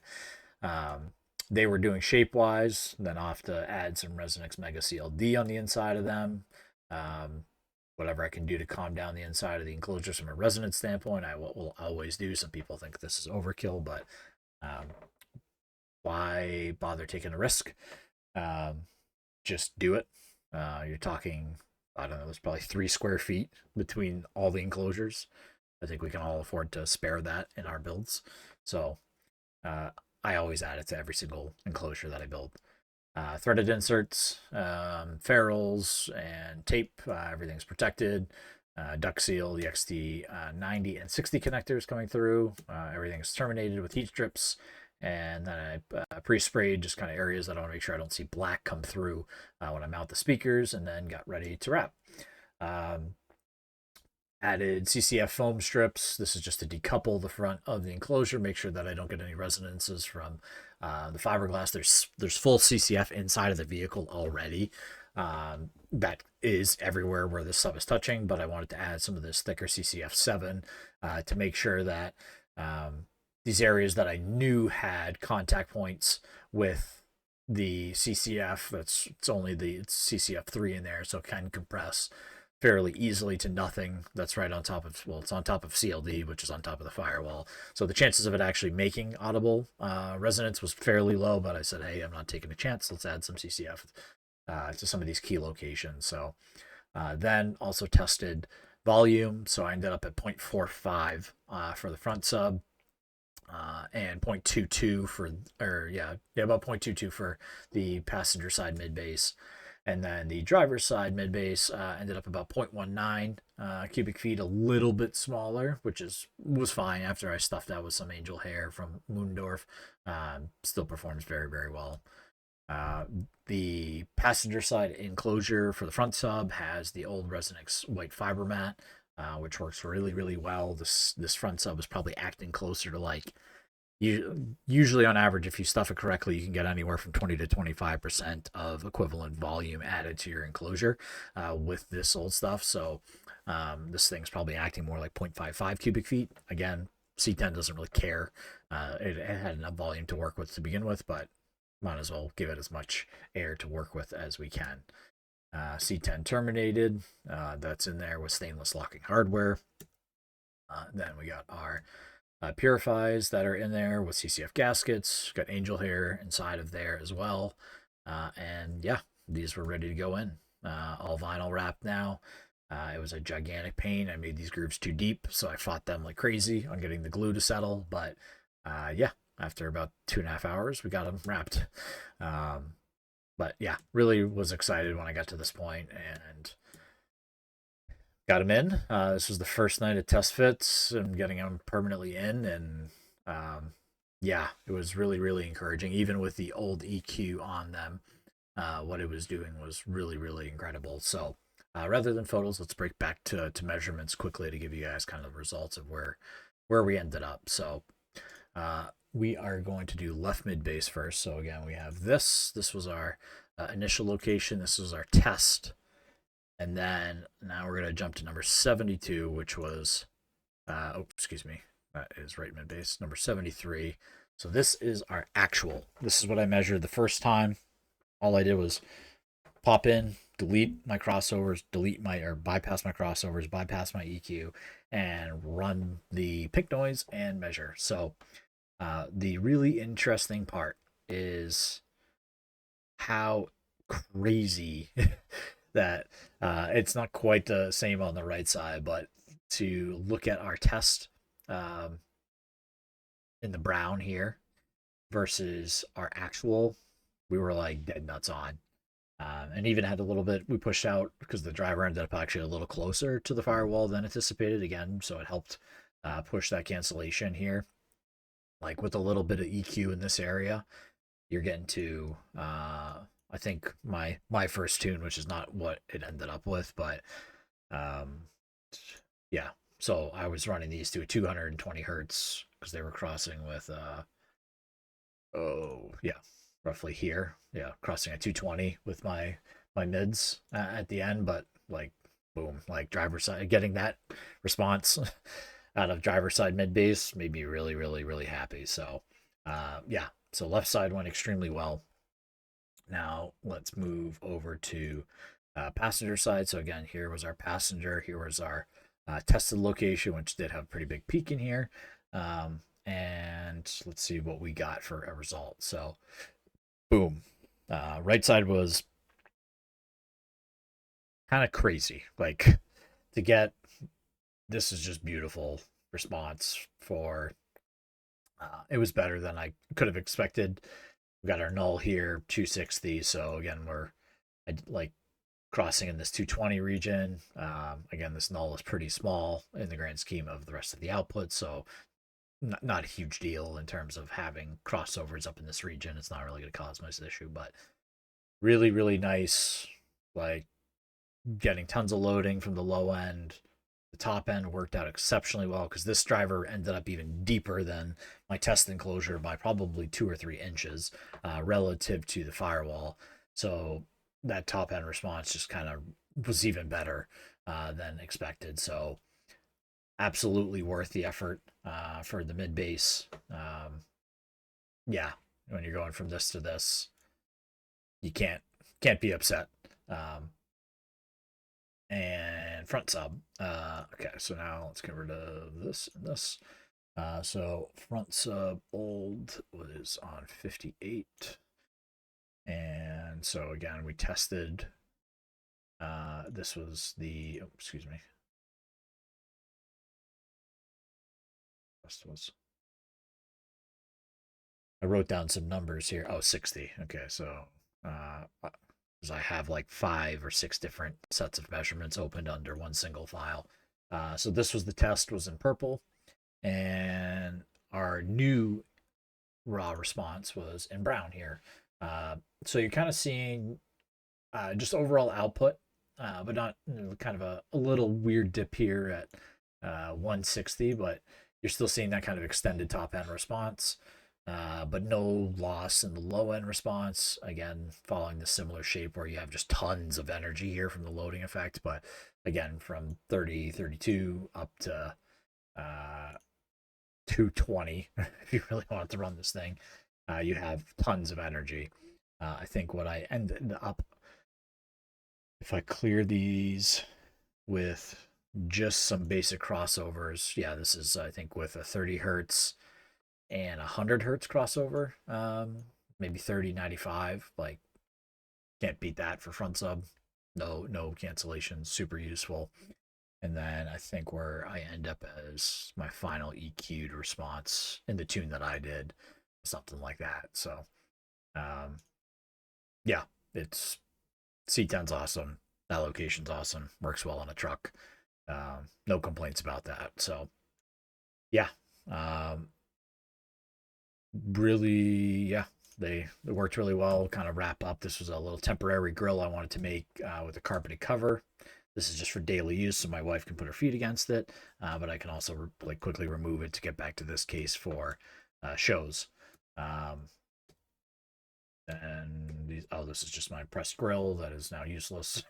they were doing shape wise. Then I'll have to add some Resonix Mega CLD on the inside of them. Whatever I can do to calm down the inside of the enclosures from a resonance standpoint, I will always do. Some people think this is overkill, but why bother taking a risk? Just do it. You're talking, I don't know, there's probably 3 square feet between all the enclosures. I think we can all afford to spare that in our builds. So I always add it to every single enclosure that I build. Threaded inserts, ferrules, and tape. Everything's protected. Duct seal, the XT 90 and 60 connectors coming through. Everything's terminated with heat strips. And then I pre-sprayed just kind of areas that I want to make sure I don't see black come through when I mount the speakers, and then got ready to wrap. Added CCF foam strips. This is just to decouple the front of the enclosure, make sure that I don't get any resonances from the fiberglass. There's full CCF inside of the vehicle already. That is everywhere where this sub is touching, but I wanted to add some of this thicker CCF 7 to make sure that these areas that I knew had contact points with the CCF, it's only the CCF 3 in there, so it can compress fairly easily to nothing. That's right on top of, well, it's on top of CLD, which is on top of the firewall. So the chances of it actually making audible resonance was fairly low, but I said, hey, I'm not taking a chance. Let's add some CCF to some of these key locations. So then also tested volume. So I ended up at 0.45 for the front sub. And 0.22 for, about 0.22 for the passenger side mid bass. And then the driver's side mid bass ended up about 0.19 cubic feet, a little bit smaller, which was fine after I stuffed that with some angel hair from Moondorf. Still performs very, very well. The passenger side enclosure for the front sub has the old Resonix white fiber mat, which works really, really well. This front sub is probably acting closer to like, usually on average, if you stuff it correctly, you can get anywhere from 20 to 25% of equivalent volume added to your enclosure with this old stuff. So this thing's probably acting more like 0.55 cubic feet. Again, C10 doesn't really care. It had enough volume to work with to begin with, but might as well give it as much air to work with as we can. C10 terminated. That's in there with stainless locking hardware. Then we got our purifies that are in there with CCF gaskets. Got angel hair inside of there as well. And yeah, these were ready to go in. All vinyl wrapped now. It was a gigantic pain. I made these grooves too deep, so I fought them like crazy on getting the glue to settle. But yeah, after about 2.5 hours, we got them wrapped. But yeah, really was excited when I got to this point and got them in. This was the first night of test fits and getting them permanently in. And yeah, it was really, really encouraging. Even with the old EQ on them, what it was doing was really, really incredible. So rather than photos, let's break back to measurements quickly to give you guys kind of the results of where we ended up. So we are going to do left mid bass first. So again, we have this. This was our initial location. This was our test. And then now we're going to jump to number 72, which was, excuse me, that is right mid bass, number 73. So this is our actual. This is what I measured the first time. All I did was pop in, delete my crossovers, delete my or bypass my crossovers, bypass my EQ, and run the pick noise and measure. So the really interesting part is how crazy that it's not quite the same on the right side, but to look at our test um, in the brown here versus our actual, we were like dead nuts on. And even had a little bit, we pushed out because the driver ended up actually a little closer to the firewall than anticipated again. So it helped push that cancellation here. Like with a little bit of EQ in this area, you're getting to, I think my first tune, which is not what it ended up with, but um, yeah. So I was running these to a 220 hertz because they were crossing with oh yeah, roughly here. Yeah, crossing at 220 with my mids at the end, but like boom, like driver side getting that response out of driver side mid bass made me really really happy. So yeah, so left side went extremely well. Now let's move over to passenger side. So again, here was our passenger. Here was our tested location, which did have a pretty big peak in here. And let's see what we got for a result. So boom. Right side was kind of crazy. Like to get this is just beautiful response for it was better than I could have expected. We got our null here, 260. So again, we're like crossing in this 220 region. Again, this null is pretty small in the grand scheme of the rest of the output. So not a huge deal in terms of having crossovers up in this region. It's not really going to cause much issue, but really nice. Like getting tons of loading from the low end. The top end worked out exceptionally well because this driver ended up even deeper than my test enclosure by probably 2 or 3 inches relative to the firewall. So that top end response just kind of was even better than expected. So absolutely worth the effort for the mid bass. Yeah, when you're going from this to this, you can't be upset. And front sub. Okay, so now let's get rid of this and this. So front sub old was on 58. And so again, we tested. This was the, oh, excuse me. This was, I wrote down some numbers here. Oh, 60. Okay, so because I have like 5 or 6 different sets of measurements opened under one single file. So this was the test was in purple, and our new raw response was in brown here. So you're kind of seeing just overall output, but not kind of a little weird dip here at 160, but you're still seeing that kind of extended top end response. But no loss in the low end response. Again, following the similar shape where you have just tons of energy here from the loading effect. But again, from 30, 32 up to 220, if you really wanted to run this thing, you have tons of energy. I think what I ended up, if I clear these with just some basic crossovers, yeah, this is, I think, with a 30 hertz and 100 hertz crossover, maybe 3095. Like, can't beat that for front sub. No cancellation, super useful. And then I think where I end up as my final EQ'd response in the tune that I did, something like that. So, yeah, it's C10's awesome. That location's awesome. Works well on a truck. No complaints about that. So, yeah, really, yeah, they worked really well. Kind of wrap up. This was a little temporary grill I wanted to make with a carpeted cover. This is just for daily use, so my wife can put her feet against it, but I can also like quickly remove it to get back to this case for shows. Um, and these, oh, this is just my pressed grill that is now useless.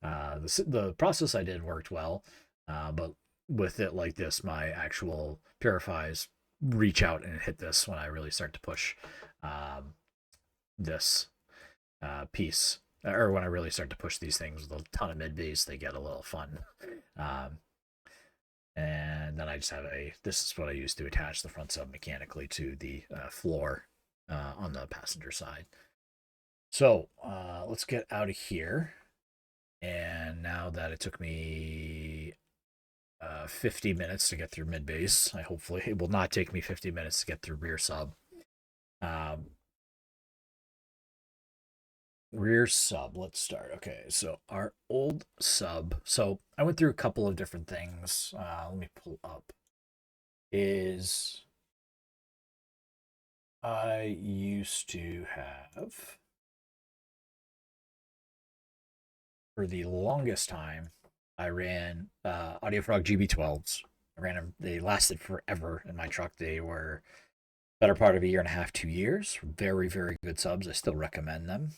The process I did worked well, but with it like this, my actual purifies reach out and hit this when I really start to push this piece. or when I really start to push these things with a ton of mid bass, they get a little fun. Um, and then I just have this is what I use to attach the front sub mechanically to the floor on the passenger side. So let's get out of here. And now that it took me 50 minutes to get through mid bass, hopefully it will not take me 50 minutes to get through rear sub. Um, Rear sub, let's start. Okay, so our old sub. So I went through a couple of different things. Let me pull up. Is I used to have, for the longest time, I ran AudioFrog GB12s. I ran them. They lasted forever in my truck. They were better part of a year and a half, 2 years. Very, very good subs. I still recommend them.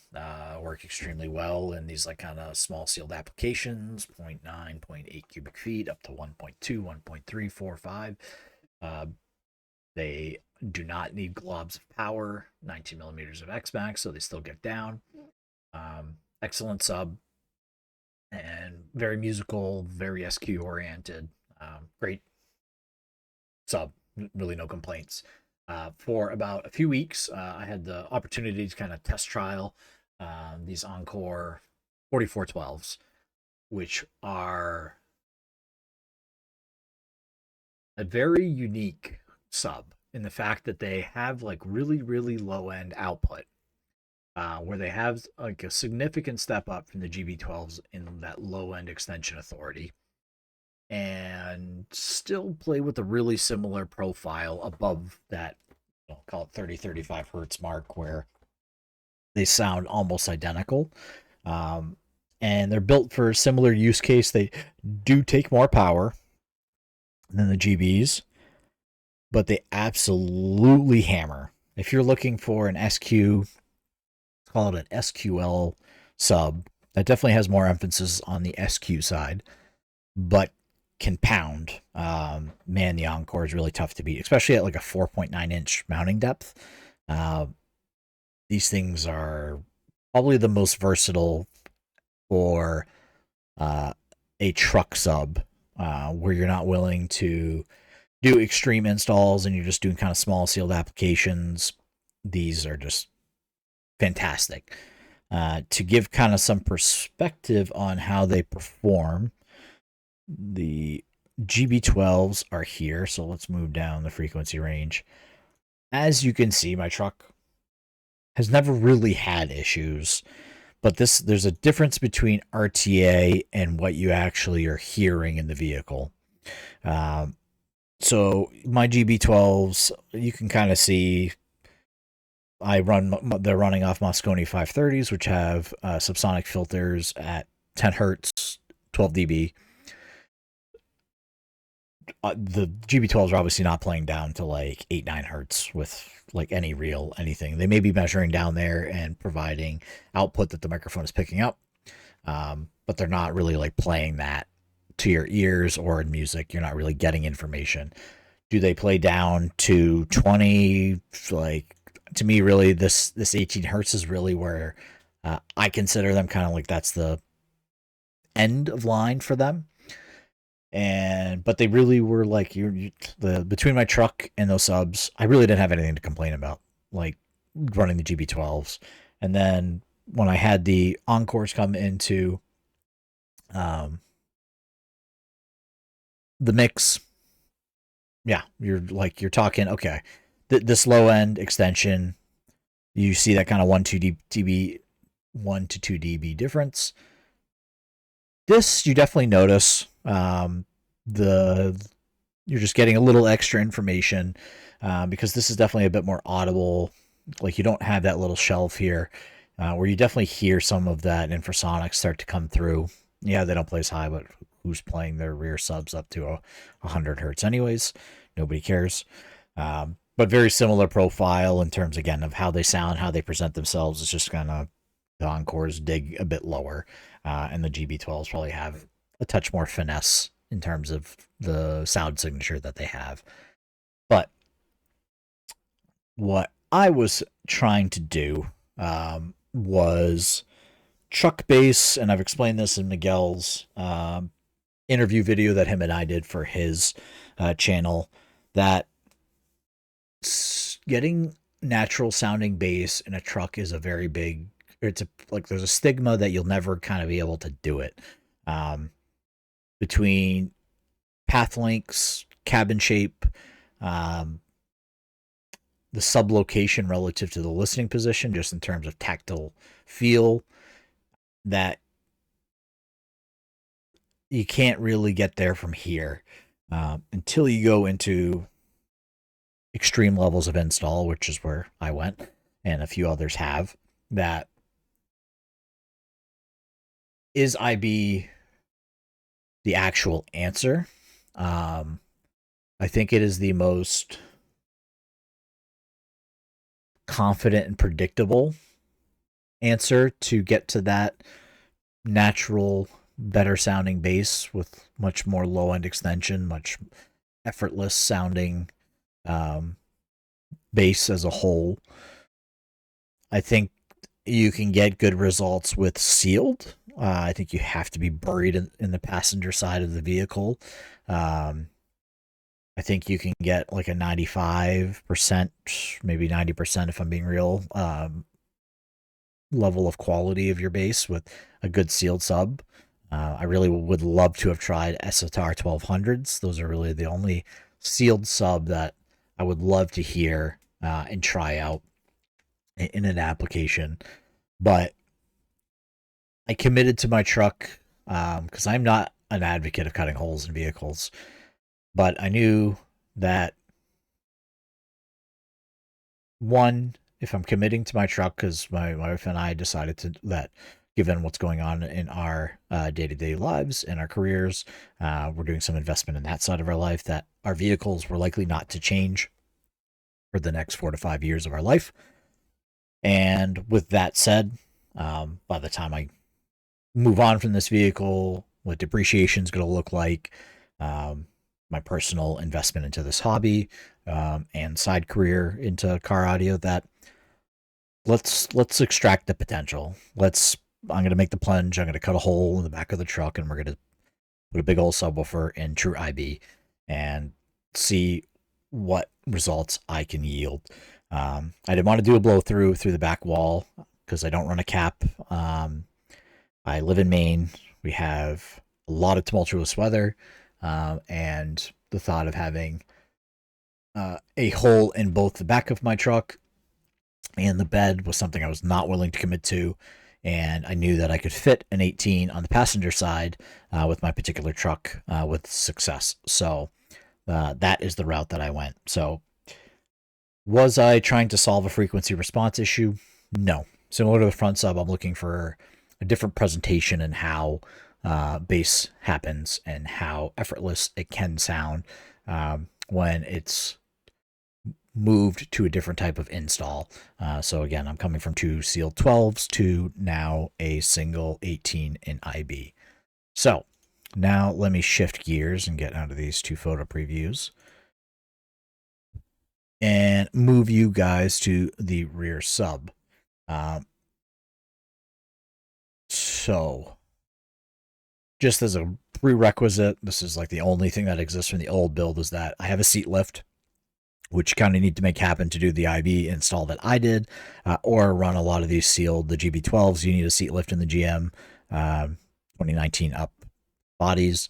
Work extremely well in these like kind of small sealed applications, 0.9, 0.8 cubic feet, up to 1.2, 1.3, 4, 5. They do not need globs of power, 19 millimeters of X-Max, so they still get down. Excellent sub, and very musical, very SQ oriented. Great sub, really no complaints. For about a few weeks, I had the opportunity to kind of test trial these Encore 4412s, which are a very unique sub in the fact that they have like really, really low end output, where they have like a significant step up from the GB12s in that low end extension authority, and still play with a really similar profile above that, call it 30, 35 hertz mark, where they sound almost identical. Um, and they're built for a similar use case. They do take more power than the GBs, but they absolutely hammer. If you're looking for an SQ, call it an SQL sub, that definitely has more emphasis on the SQ side, but can pound. Man, the Encore is really tough to beat, especially at like a 4.9 inch mounting depth. These things are probably the most versatile for a truck sub, where you're not willing to do extreme installs and you're just doing kind of small sealed applications. These are just fantastic. To give kind of some perspective on how they perform, the GB12s are here, so let's move down the frequency range. As you can see, my truck has never really had issues, but there's a difference between RTA and what you actually are hearing in the vehicle. So my GB12s, you can kind of see they're running off Moscone 530s, which have subsonic filters at 10 hertz, 12 dB. The GB12s are obviously not playing down to like 8, 9 hertz with like any real anything. They may be measuring down there and providing output that the microphone is picking up, but they're not really like playing that to your ears or in music. You're not really getting information. Do they play down to 20? Like, to me, really, this 18 hertz is really where I consider them kind of like that's the end of line for them. But they really were like the between my truck and those subs, I really didn't have anything to complain about, like running the GB12s. And then when I had the Encores come into the mix, yeah, you're talking okay. This low end extension, you see that kind of 1 to 2 dB difference. This you definitely notice. You're just getting a little extra information, because this is definitely a bit more audible. Like you don't have that little shelf here, where you definitely hear some of that infrasonic start to come through. Yeah, they don't play as high, but who's playing their rear subs up to 100 hertz anyways? Nobody cares. But very similar profile in terms, again, of how they sound, how they present themselves. It's just kind of the Encores dig a bit lower, and the GB12s probably have a touch more finesse in terms of the sound signature that they have. But what I was trying to do was truck bass, and I've explained this in Miguel's interview video that him and I did for his channel, that getting natural sounding bass in a truck is a very big, it's a, like, there's a stigma that you'll never kind of be able to do it. Between path lengths, cabin shape, the sub location relative to the listening position, just in terms of tactile feel, that you can't really get there from here until you go into extreme levels of install, which is where I went, and a few others have. That is IB the actual answer. I think it is the most confident and predictable answer to get to that natural, better sounding bass with much more low end extension, much effortless sounding bass as a whole. I think you can get good results with sealed. I think you have to be buried in the passenger side of the vehicle. I think you can get like a 95%, maybe 90% if I'm being real, level of quality of your bass with a good sealed sub. I really would love to have tried SSR 1200s. Those are really the only sealed sub that I would love to hear and try out in an application. But I committed to my truck because I'm not an advocate of cutting holes in vehicles. But I knew that, one, if I'm committing to my truck, because my wife and I decided that given what's going on in our day-to-day lives and our careers, we're doing some investment in that side of our life, that our vehicles were likely not to change for the next 4 to 5 years of our life. And with that said, by the time I move on from this vehicle, what depreciation is going to look like, my personal investment into this hobby, and side career into car audio, that let's extract the potential. I'm going to make the plunge. I'm going to cut a hole in the back of the truck, and we're going to put a big old subwoofer in true IB and see what results I can yield. I didn't want to do a blow through the back wall because I don't run a cap. I live in Maine. We have a lot of tumultuous weather. And the thought of having a hole in both the back of my truck and the bed was something I was not willing to commit to. And I knew that I could fit an 18 on the passenger side with my particular truck with success. So that is the route that I went. So was I trying to solve a frequency response issue? No. Similar to the front sub, I'm looking for a different presentation and how bass happens and how effortless it can sound when it's moved to a different type of install. So again, I'm coming from 2 sealed 12s to now a single 18 in IB. So now let me shift gears and get out of these 2 photo previews and move you guys to the rear sub. So just as a prerequisite, this is like the only thing that exists from the old build, is that I have a seat lift, which you kind of need to make happen to do the IB install that I did, or run a lot of these sealed, the GB12s, you need a seat lift in the GM 2019 up bodies.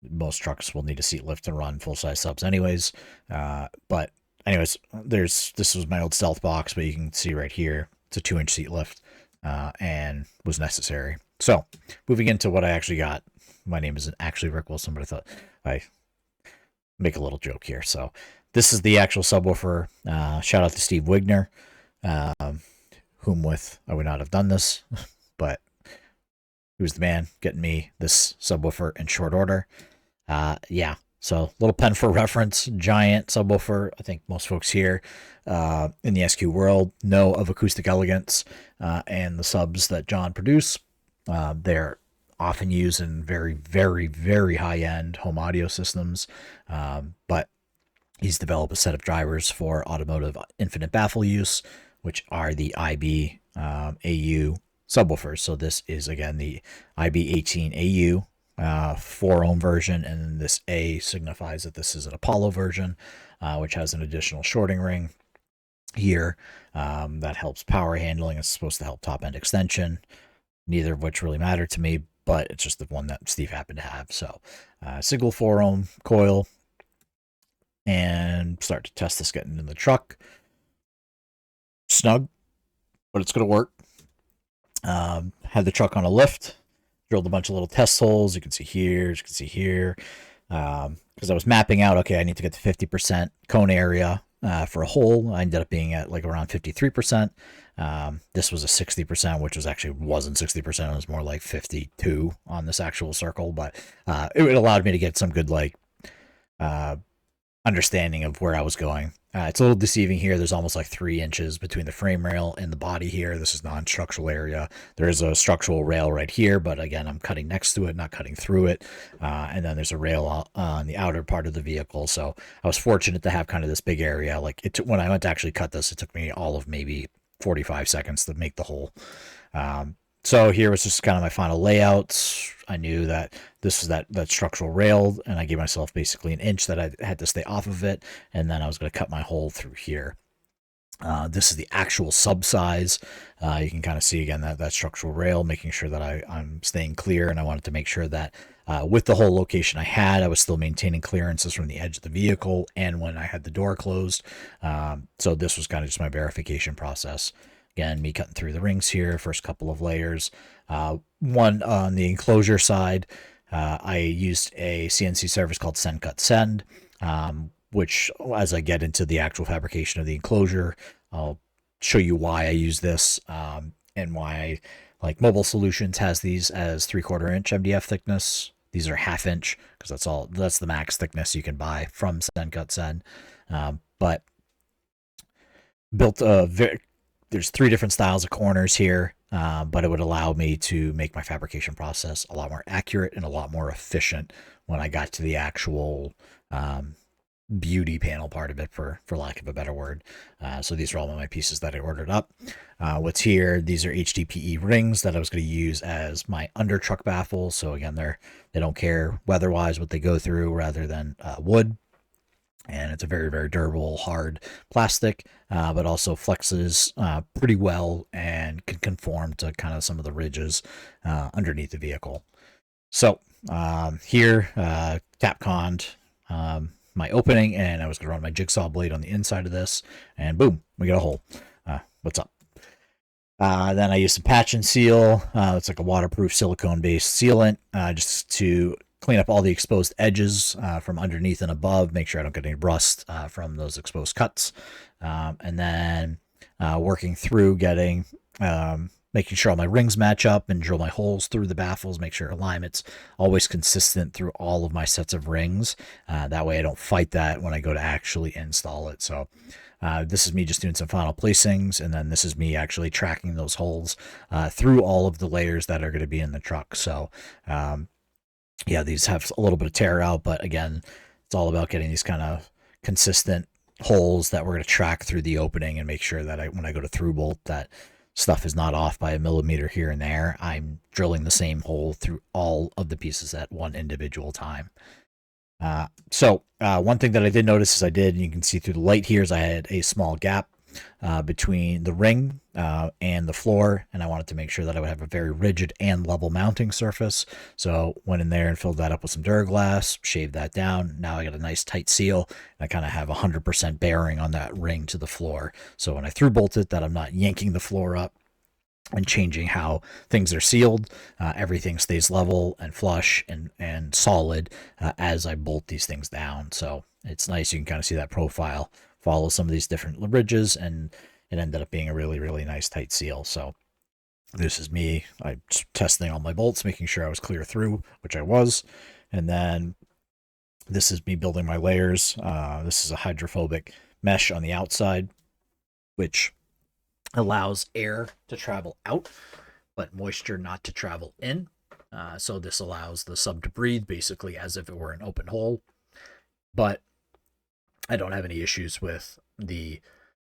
Most trucks will need a seat lift to run full-size subs anyways. But anyways, this was my old Stealth box, but you can see right here, it's a 2-inch seat lift and was necessary. So moving into what I actually got. My name isn't actually Rick Wilson, but I thought I make a little joke here. So this is the actual subwoofer. Shout out to Steve Wigner, whom with I would not have done this, but he was the man getting me this subwoofer in short order. Yeah, so little pen for reference, giant subwoofer. I think most folks here in the SQ world know of Acoustic Elegance and the subs that John produce. They're often used in very, very, very high-end home audio systems, but he's developed a set of drivers for automotive infinite baffle use, which are the IB, AU, subwoofers. So this is, again, the IB18AU 4-ohm version, and this A signifies that this is an Apollo version, which has an additional shorting ring here that helps power handling. It's supposed to help top end extension, neither of which really matter to me, but it's just the one that Steve happened to have. So single 4-ohm coil, and start to test this getting in the truck. Snug, but it's going to work. Had the truck on a lift, drilled a bunch of little test holes. You can see here, you can see here, because I was mapping out, okay, I need to get to 50% cone area for a hole. I ended up being at like around 53%. This was a 60%, which wasn't 60%. It was more like 52 on this actual circle, but it allowed me to get some good understanding of where I was going. It's a little deceiving here. There's almost like 3 inches between the frame rail and the body here. This is non-structural area. There is a structural rail right here, but again, I'm cutting next to it, not cutting through it. And then there's a rail on the outer part of the vehicle. So I was fortunate to have kind of this big area. Like when I went to actually cut this, it took me all of maybe 45 seconds to make the hole. So here was just kind of my final layout. I knew that this was that structural rail, and I gave myself basically an inch that I had to stay off of it, and then I was going to cut my hole through here. This is the actual sub size. You can kind of see again that structural rail, making sure that I'm staying clear, and I wanted to make sure that with the whole location I had, I was still maintaining clearances from the edge of the vehicle and when I had the door closed. So this was kind of just my verification process. Again, me cutting through the rings here, first couple of layers. One on the enclosure side, I used a CNC service called Send Cut Send, which, as I get into the actual fabrication of the enclosure, I'll show you why I use this and why Mobile Solutions has these as 3/4 inch MDF thickness. These are 1/2 inch because that's the max thickness you can buy from Send Cut Send. But built there's 3 different styles of corners here, but it would allow me to make my fabrication process a lot more accurate and a lot more efficient when I got to the actual beauty panel part of it, for lack of a better word. So these are all of my pieces that I ordered up. What's here, these are HDPE rings that I was going to use as my under truck baffles. So again, they don't care weather-wise what they go through rather than wood. And it's a very, very durable, hard plastic, but also flexes pretty well and can conform to kind of some of the ridges underneath the vehicle. So here, Tapconned my opening, and I was going to run my jigsaw blade on the inside of this, and boom, we got a hole. What's up? Then I used some patch and seal. It's like a waterproof silicone-based sealant just to clean up all the exposed edges from underneath and above, make sure I don't get any rust from those exposed cuts. And then working through making sure all my rings match up and drill my holes through the baffles, make sure alignment's always consistent through all of my sets of rings. That way I don't fight that when I go to actually install it. So this is me just doing some final placings, and then this is me actually tracking those holes through all of the layers that are going to be in the truck. So yeah, these have a little bit of tear out, but again, it's all about getting these kind of consistent holes that we're going to track through the opening and make sure that when I go to through bolt, that stuff is not off by a millimeter here and there. I'm drilling the same hole through all of the pieces at one individual time. So one thing that I did notice and you can see through the light here, is I had a small gap between the ring and the floor, and I wanted to make sure that I would have a very rigid and level mounting surface. So went in there and filled that up with some Duraglass, shaved that down. Now I got a nice tight seal, and I kind of have 100% bearing on that ring to the floor. So when I through bolt it, that I'm not yanking the floor up and changing how things are sealed. Everything stays level and flush and solid as I bolt these things down. So it's nice. You can kind of see that profile, follow some of these different ridges, and it ended up being a really, really nice tight seal. So this is me. I'm testing all my bolts, making sure I was clear through, which I was. And then this is me building my layers. This is a hydrophobic mesh on the outside, which allows air to travel out, but moisture not to travel in. So this allows the sub to breathe basically as if it were an open hole. But I don't have any issues with the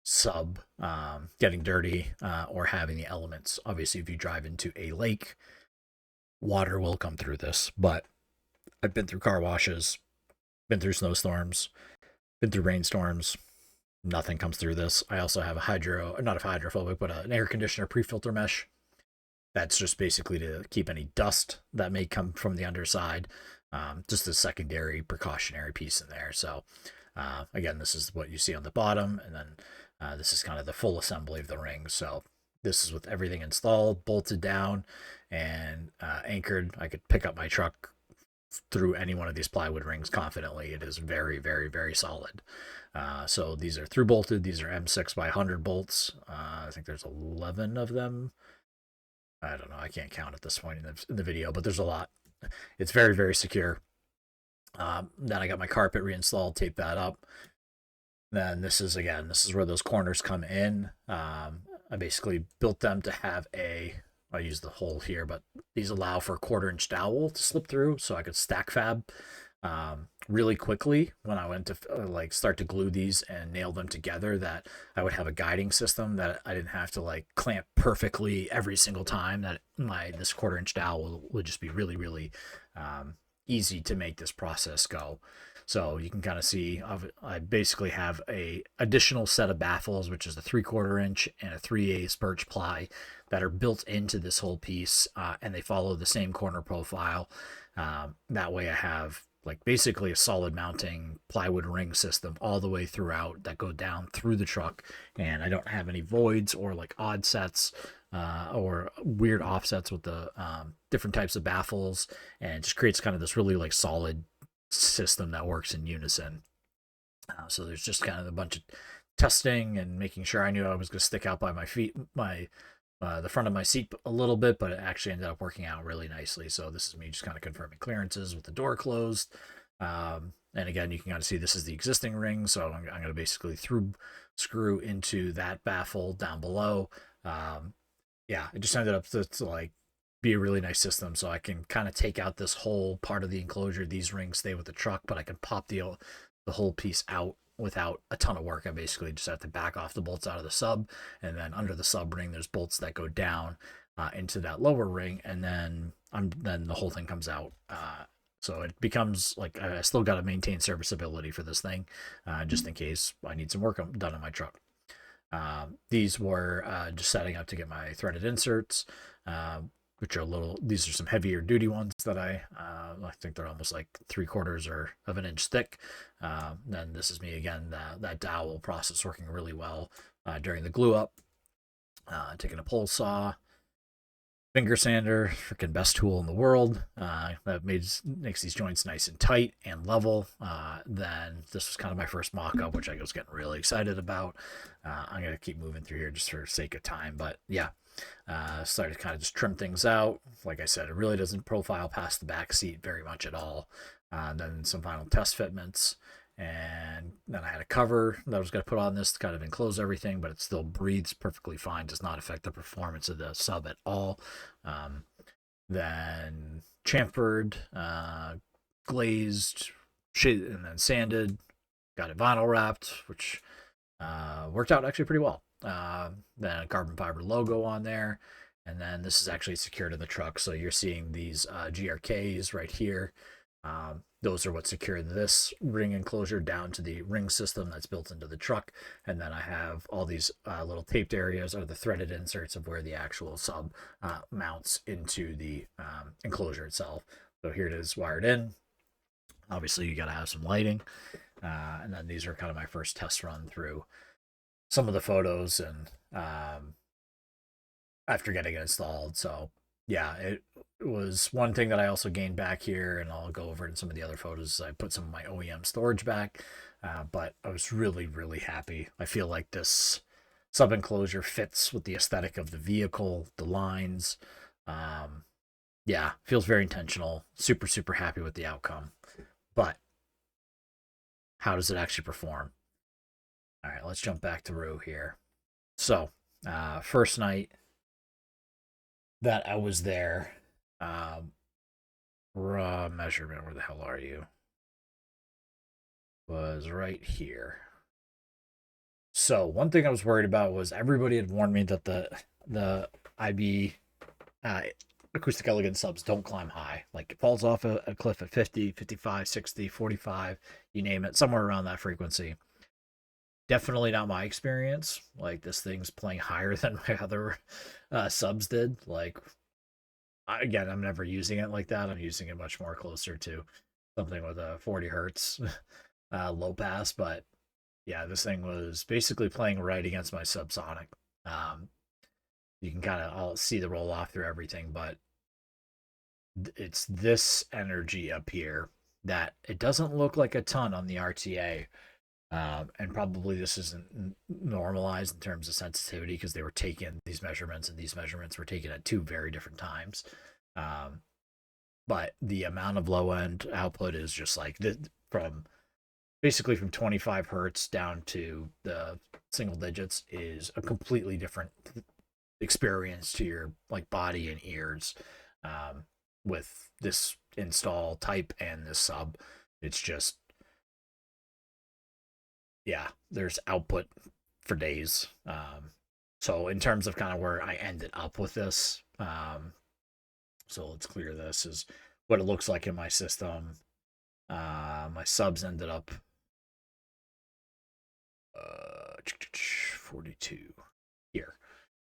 sub getting dirty or having the elements. Obviously, if you drive into a lake, water will come through this. But I've been through car washes, been through snowstorms, been through rainstorms. Nothing comes through this. I also have not a hydrophobic, but an air conditioner pre-filter mesh. That's just basically to keep any dust that may come from the underside. Just a secondary precautionary piece in there. So again, this is what you see on the bottom, and then this is kind of the full assembly of the ring. So this is with everything installed, bolted down, and anchored. I could pick up my truck through any one of these plywood rings confidently. It is very, very, very solid. So these are through bolted. These are M6 by 100 bolts. I think there's 11 of them. I don't know. I can't count at this point in the video, but there's a lot. It's very, very secure. Then I got my carpet reinstalled, taped that up. Then this is where those corners come in. I basically built them to have I use the hole here, but these allow for a 1/4-inch dowel to slip through, so I could stack fab really quickly when I went to start to glue these and nail them together. That I would have a guiding system that I didn't have to like clamp perfectly every single time. That this 1/4-inch dowel would just be really, really easy to make this process go. So you can kind of see I basically have a additional set of baffles, which is a 3/4 inch and a 3/8 birch ply that are built into this whole piece, and they follow the same corner profile. That way I have like basically a solid mounting plywood ring system all the way throughout that go down through the truck, and I don't have any voids or like odd sets or weird offsets with the different types of baffles, and it just creates kind of this really like solid system that works in unison. So there's just kind of a bunch of testing and making sure. I knew I was going to stick out by my feet, the front of my seat a little bit, but it actually ended up working out really nicely. So this is me just kind of confirming clearances with the door closed. And again, you can kind of see this is the existing ring. So I'm going to basically through screw into that baffle down below. Yeah, it just ended up to like be a really nice system. So I can kind of take out this whole part of the enclosure. These rings stay with the truck, but I can pop the whole piece out without a ton of work. I basically just have to back off the bolts out of the sub, and then under the sub ring there's bolts that go down into that lower ring, and then the whole thing comes out. So it becomes like I still got to maintain serviceability for this thing, just in case I need some work done on my truck. These were just setting up to get my threaded inserts, which are these are some heavier duty ones that I think they're almost like 3/4 of an inch thick. Then this is me again, that dowel process working really well during the glue up. Taking a pole saw, finger sander, freaking best tool in the world. That makes these joints nice and tight and level. Then this was kind of my first mock-up, which I was getting really excited about. I'm going to keep moving through here just for sake of time, but yeah. Started to kind of just trim things out. Like I said, it really doesn't profile past the back seat very much at all. Then some final test fitments, and then I had a cover that I was going to put on this to kind of enclose everything, but it still breathes perfectly fine, does not affect the performance of the sub at all. Then chamfered, glazed, and then sanded. Got it vinyl wrapped, which worked out actually pretty well. Then a carbon fiber logo on there, and then this is actually secured in the truck. So you're seeing these GRKs right here. Those are what secure this ring enclosure down to the ring system that's built into the truck. And then I have all these little taped areas are the threaded inserts of where the actual sub mounts into the enclosure itself. So here it is wired in. Obviously, you got to have some lighting. And then these are kind of my first test run through some of the photos and after getting it installed. So yeah, it was one thing that I also gained back here, and I'll go over it in some of the other photos. I put some of my OEM storage back, but I was really, really happy. I feel like this sub enclosure fits with the aesthetic of the vehicle, the lines. Yeah, feels very intentional. Super, super happy with the outcome. But how does it actually perform? All right, let's jump back to Rue here. So, first night that I was there, raw measurement, where the hell are you? Was right here. So one thing I was worried about was everybody had warned me that the IB uh, acoustic elegant subs don't climb high. Like it falls off a cliff at 50, 55, 60, 45, you name it, somewhere around that frequency. Definitely not my experience. Like this thing's playing higher than my other subs did. Like again, I'm never using it like that. I'm using it much more closer to something with a 40 hertz low pass. But yeah, this thing was basically playing right against my subsonic. Um, you can kind of all see the roll off through everything, but it's this energy up here that it doesn't look like a ton on the RTA. And probably this isn't normalized in terms of sensitivity because they were taking these measurements and these measurements were taken at two very different times. Um, but the amount of low end output is just like from basically from 25 hertz down to the single digits is a completely different experience to your like body and ears with this install type and this sub. It's just yeah, there's output for days. So in terms of kind of where I ended up with this, so let's clear this is what it looks like in my system. My subs ended up 42 here.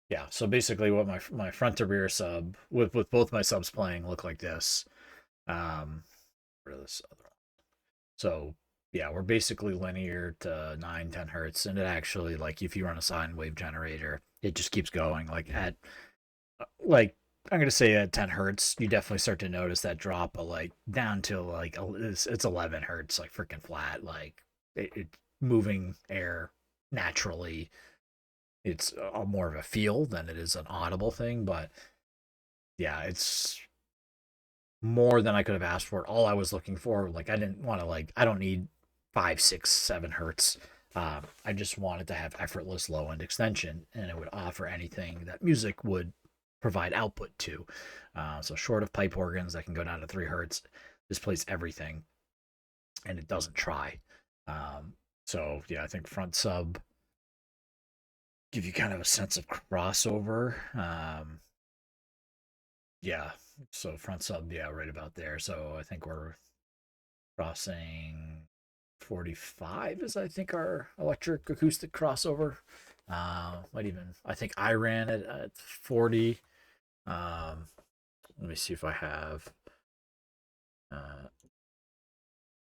Yeah, so basically what my front to rear sub with both my subs playing look like this. For this other one. So yeah, we're basically linear to 9-10 hertz, and it actually like if you run a sine wave generator, it just keeps going. Like at like I'm gonna say at 10 hertz, you definitely start to notice that drop, but like down to like it's 11 hertz, like freaking flat, like it moving air naturally. It's more of a feel than it is an audible thing, but yeah, it's more than I could have asked for. All I was looking for, like I didn't want to like I don't need 5, 6, 7 hertz. I just wanted to have effortless low end extension, and it would offer anything that music would provide output to. So short of pipe organs that can go down to 3 hertz, this plays everything, and it doesn't try. So yeah, I think front sub give you kind of a sense of crossover. Yeah, so front sub, yeah, right about there. So I think we're crossing 45 is I think our electric acoustic crossover. Might even I think I ran it at 40. Let me see if I have. Uh,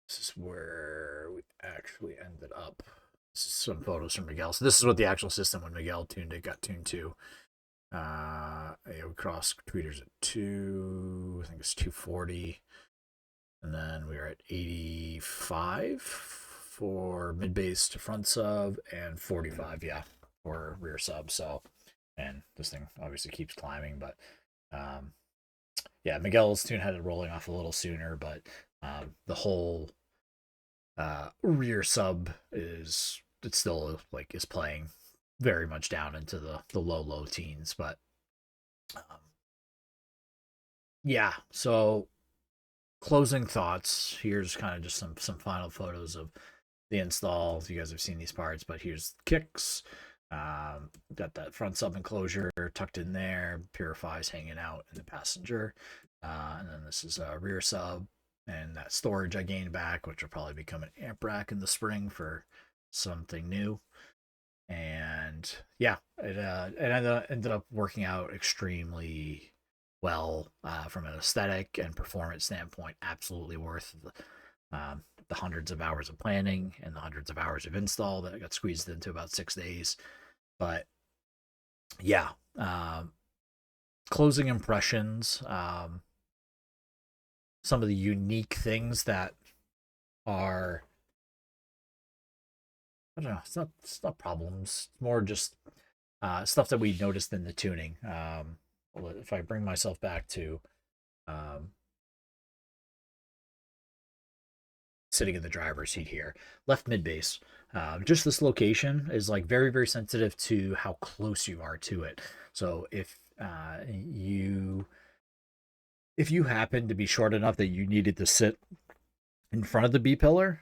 this is where we actually ended up. This is some photos from Miguel. So this is what the actual system when Miguel tuned it got tuned to. Yeah, we crossed tweeters at 2. I think it's 240. And then we are at 85 for mid bass to front sub and 45, yeah, for rear sub. So, and this thing obviously keeps climbing, but um, yeah, Miguel's tune had it rolling off a little sooner, but the whole rear sub is it's still like is playing very much down into the low teens, but um, yeah. So closing thoughts. Here's kind of just some final photos of the install. You guys have seen these parts, but here's kicks. Got that front sub enclosure tucked in there. Purifies hanging out in the passenger. And then this is a rear sub and that storage I gained back, which will probably become an amp rack in the spring for something new. And yeah, it ended up working out extremely well from an aesthetic and performance standpoint. Absolutely worth the hundreds of hours of planning and the hundreds of hours of install that got squeezed into about 6 days. But yeah, closing impressions. Some of the unique things that are I don't know. It's not problems. It's more just stuff that we noticed in the tuning. If I bring myself back to um, sitting in the driver's seat here, left mid bass. Just this location is like very sensitive to how close you are to it. So if you happen to be short enough that you needed to sit in front of the B pillar,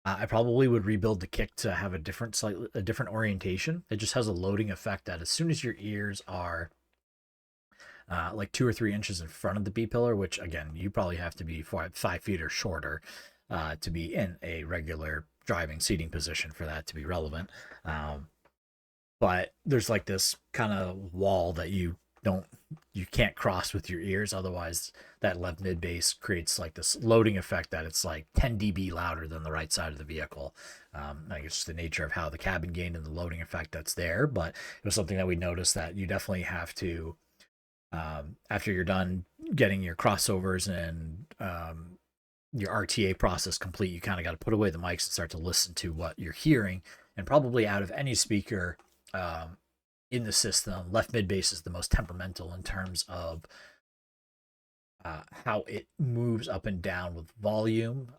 I probably would rebuild the kick to have a different orientation. It just has a loading effect that as soon as your ears are like 2 or 3 inches in front of the B pillar, which again, you probably have to be 5 feet or shorter to be in a regular driving seating position for that to be relevant. Um, but there's like this kind of wall that don't you can't cross with your ears, otherwise that left mid bass creates like this loading effect that it's like 10 dB louder than the right side of the vehicle. I guess it's the nature of how the cabin gain and the loading effect that's there, but it was something that we noticed that you definitely have to, after you're done getting your crossovers and your RTA process complete, you kind of got to put away the mics and start to listen to what you're hearing. And probably out of any speaker in the system, left mid bass is the most temperamental in terms of how it moves up and down with volume.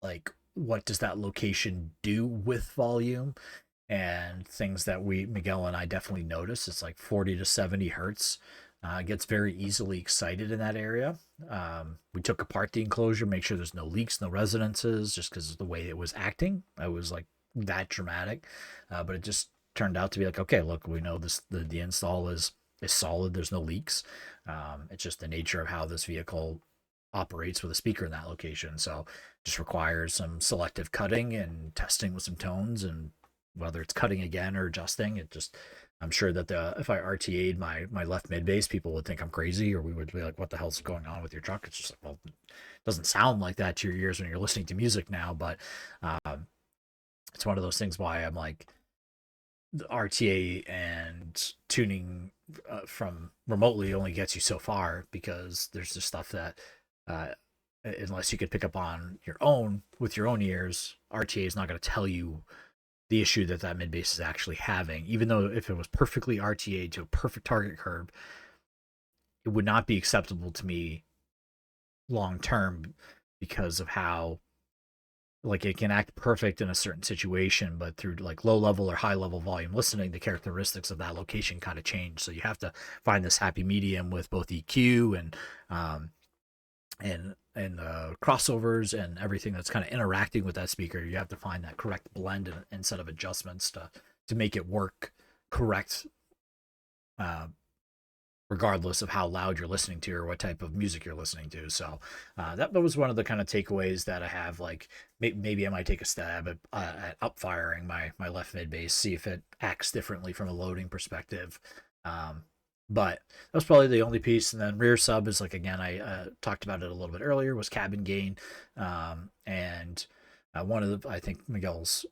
Like, what does that location do with volume? And things that Miguel and I definitely notice. It's like 40 to 70 hertz. Gets very easily excited in that area. We took apart the enclosure, make sure there's no leaks, no resonances, just because of the way it was acting. I was like that dramatic, but it just turned out to be like, okay, look, we know this. The install is solid. There's no leaks. It's just the nature of how this vehicle operates with a speaker in that location. So just requires some selective cutting and testing with some tones, and whether it's cutting again or adjusting, it just, I'm sure that if I RTA'd my left mid bass, people would think I'm crazy, or we would be like, what the hell's going on with your truck? It's just like, well, it doesn't sound like that to your ears when you're listening to music now, but it's one of those things why I'm like, the RTA and tuning from remotely only gets you so far, because there's just stuff that uh, unless you could pick up on your own with your own ears, RTA is not going to tell you the issue that mid bass is actually having. Even though if it was perfectly RTA to a perfect target curve, it would not be acceptable to me long term, because of how, like, it can act perfect in a certain situation, but through like low level or high level volume listening, the characteristics of that location kind of change. So you have to find this happy medium with both EQ and crossovers and everything that's kind of interacting with that speaker. You have to find that correct blend and set of adjustments to make it work correct, uh, regardless of how loud you're listening to or what type of music you're listening to. So that was one of the kind of takeaways that I have. Like, maybe I might take a stab at upfiring my left mid bass, see if it acts differently from a loading perspective. But that was probably the only piece. And then rear sub is like, again, I talked about it a little bit earlier, was cabin gain. And one of the, I think Miguel's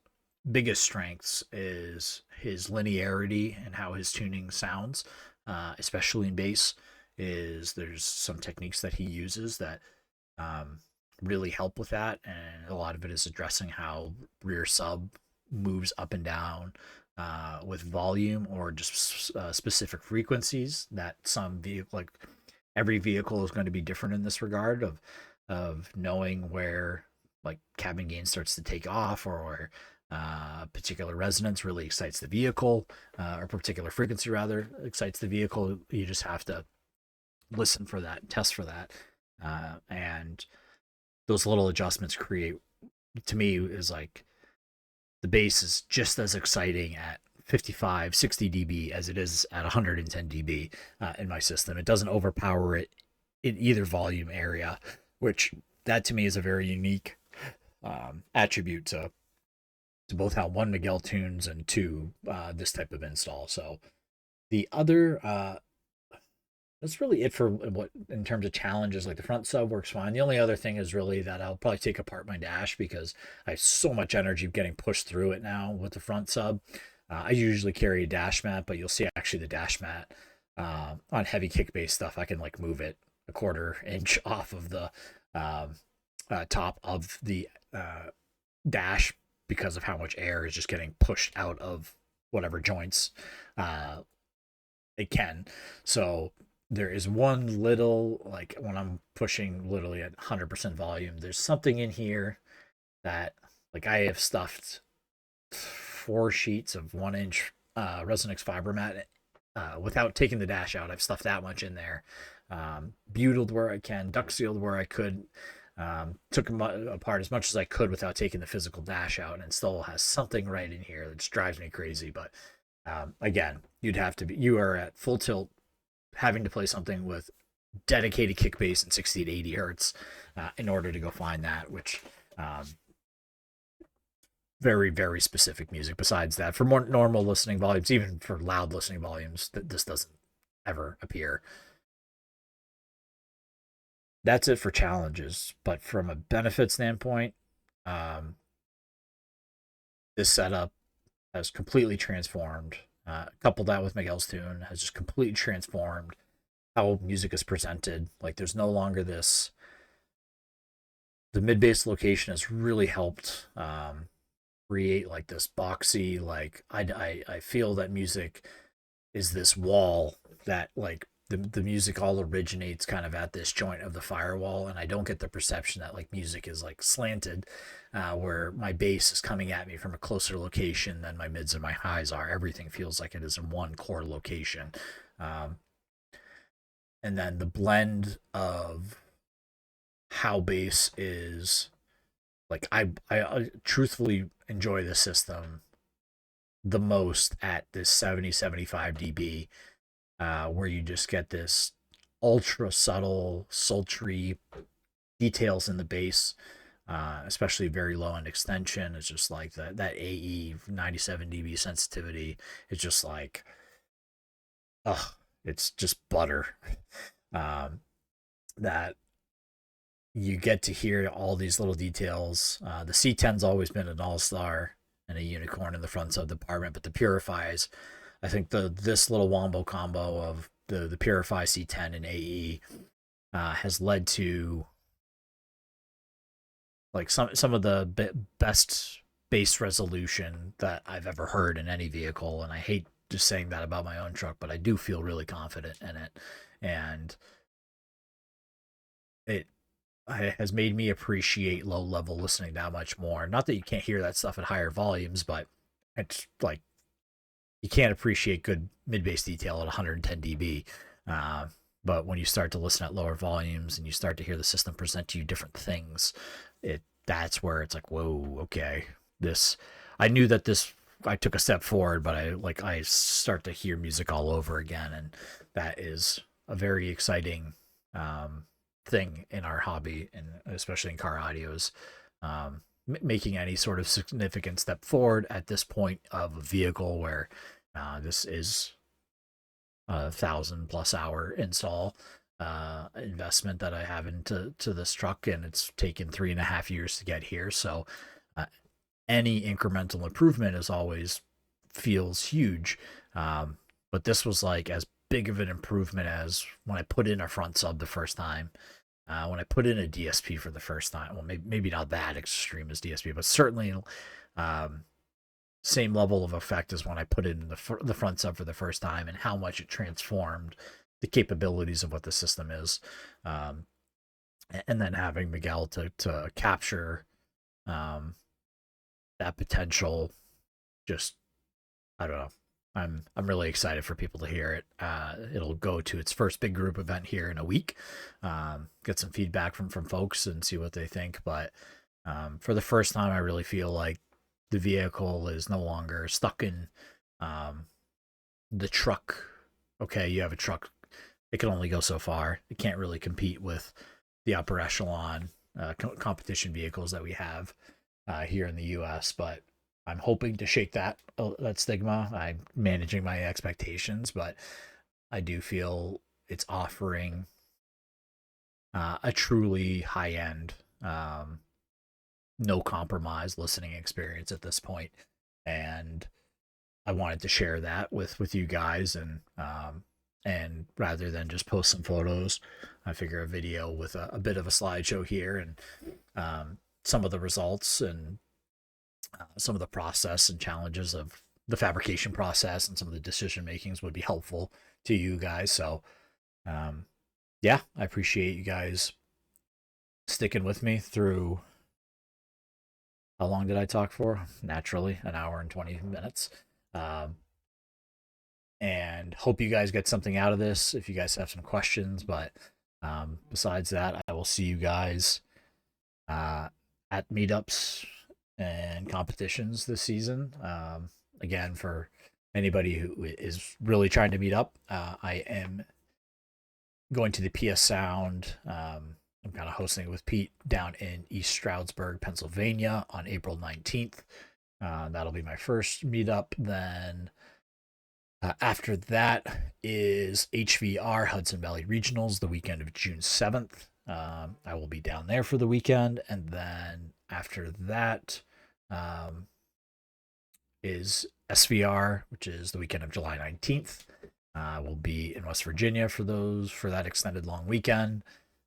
biggest strengths is his linearity and how his tuning sounds, especially in bass. Is there's some techniques that he uses that really help with that, and a lot of it is addressing how rear sub moves up and down with volume, or just specific frequencies that some vehicle, like every vehicle is going to be different in this regard of knowing where like cabin gain starts to take off, or particular resonance really excites the vehicle, or particular frequency rather excites the vehicle. You just have to listen for that, test for that, and those little adjustments create, to me, is like the bass is just as exciting at 55, 60 dB as it is at 110 dB in my system. It doesn't overpower it in either volume area, which that to me is a very unique attribute to both how one Miguel tunes and two this type of install. So the other that's really it for what in terms of challenges. Like, the front sub works fine. The only other thing is really that I'll probably take apart my dash, because I have so much energy getting pushed through it now with the front sub. I usually carry a dash mat, but you'll see actually the dash mat on heavy kick bass stuff, I can like move it a quarter inch off of the top of the dash, because of how much air is just getting pushed out of whatever joints it can. So there is one little, like, when I'm pushing literally at 100% volume, there's something in here that, like, I have stuffed 4 sheets of 1 inch Resonix fiber mat without taking the dash out. I've stuffed that much in there, butylled where I can, duct sealed where I could, Took them apart as much as I could without taking the physical dash out, and it still has something right in here that just drives me crazy. But again, you are at full tilt having to play something with dedicated kick bass and 60 to 80 hertz in order to go find that, which very, very specific music. Besides that, for more normal listening volumes, even for loud listening volumes, this doesn't ever appear. That's it for challenges. But from a benefit standpoint, um, this setup has completely transformed. Coupled that with Miguel's tune, has just completely transformed how music is presented. Like, there's no longer this. The mid bass location has really helped create like this boxy. Like, I feel that music is this wall that, like, the music all originates kind of at this joint of the firewall, and I don't get the perception that like music is like slanted, where my bass is coming at me from a closer location than my mids and my highs are. Everything feels like it is in one core location. um, and then the blend of how bass is, like, I truthfully enjoy the system the most at this 70-75 dB, where you just get this ultra subtle, sultry details in the bass, especially very low end extension. It's just like that AE 97 dB sensitivity. It's just like, ugh, it's just butter. um, that you get to hear all these little details. The C10's always been an all-star and a unicorn in the front sub department, but the Purifies, I think this little wombo combo of the Purify C10 and AE has led to like some of the best bass resolution that I've ever heard in any vehicle. And I hate just saying that about my own truck, but I do feel really confident in it, and it has made me appreciate low level listening that much more. Not that you can't hear that stuff at higher volumes, but it's like you can't appreciate good mid bass detail at 110 dB. But when you start to listen at lower volumes and you start to hear the system present to you different things, that's where it's like, whoa, okay, this. I knew that this. I took a step forward, but I start to hear music all over again, and that is a very exciting thing in our hobby, and especially in car audios. Making any sort of significant step forward at this point of a vehicle where this is a 1,000+ hour install investment that I have into this truck, and it's taken 3.5 years to get here. So any incremental improvement is always feels huge. But this was like as big of an improvement as when I put in a front sub the first time. When I put in a DSP for the first time, well, maybe not that extreme as DSP, but certainly same level of effect as when I put in the front sub for the first time, and how much it transformed the capabilities of what the system is. And then having Miguel to capture that potential, just, I don't know. I'm really excited for people to hear it. It'll go to its first big group event here in a week. Get some feedback from folks and see what they think. But for the first time, I really feel like the vehicle is no longer stuck in the truck. Okay, you have a truck. It can only go so far. It can't really compete with the upper echelon competition vehicles that we have here in the U.S. But I'm hoping to shake that stigma. I'm managing my expectations, but I do feel it's offering a truly high end, no compromise listening experience at this point. And I wanted to share that with you guys, and rather than just post some photos, I figure a video with a bit of a slideshow here, and some of the results, and some of the process and challenges of the fabrication process, and some of the decision makings would be helpful to you guys. So yeah, I appreciate you guys sticking with me through. How long did I talk for? Naturally, an hour and 20 minutes. And hope you guys get something out of this if you guys have some questions. But besides that, I will see you guys at meetups and competitions this season. Again, for anybody who is really trying to meet up, I am going to the PS Sound. I'm kind of hosting it with Pete down in East Stroudsburg, Pennsylvania on April 19th. That'll be my first meetup. Then after that is HVR Hudson Valley Regionals the weekend of June 7th. I will be down there for the weekend. And then after that is SVR, which is the weekend of July 19th. We'll be in West Virginia for that extended long weekend.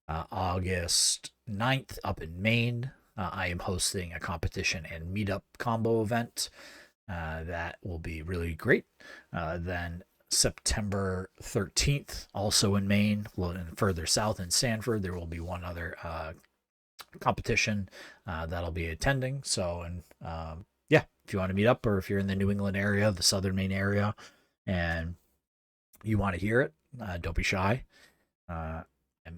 August 9th up in Maine. I am hosting a competition and meetup combo event. That will be really great. Then September 13th, also in Maine, further south in Sanford, there will be one other competition that'll be attending. So, and yeah, if you want to meet up, or if you're in the New England area, the southern Maine area, and you want to hear it, don't be shy. I'm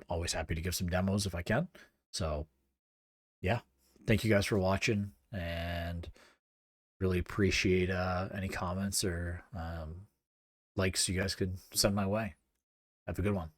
always happy to give some demos if I can. So, yeah, thank you guys for watching, and really appreciate any comments or likes you guys could send my way. Have a good one.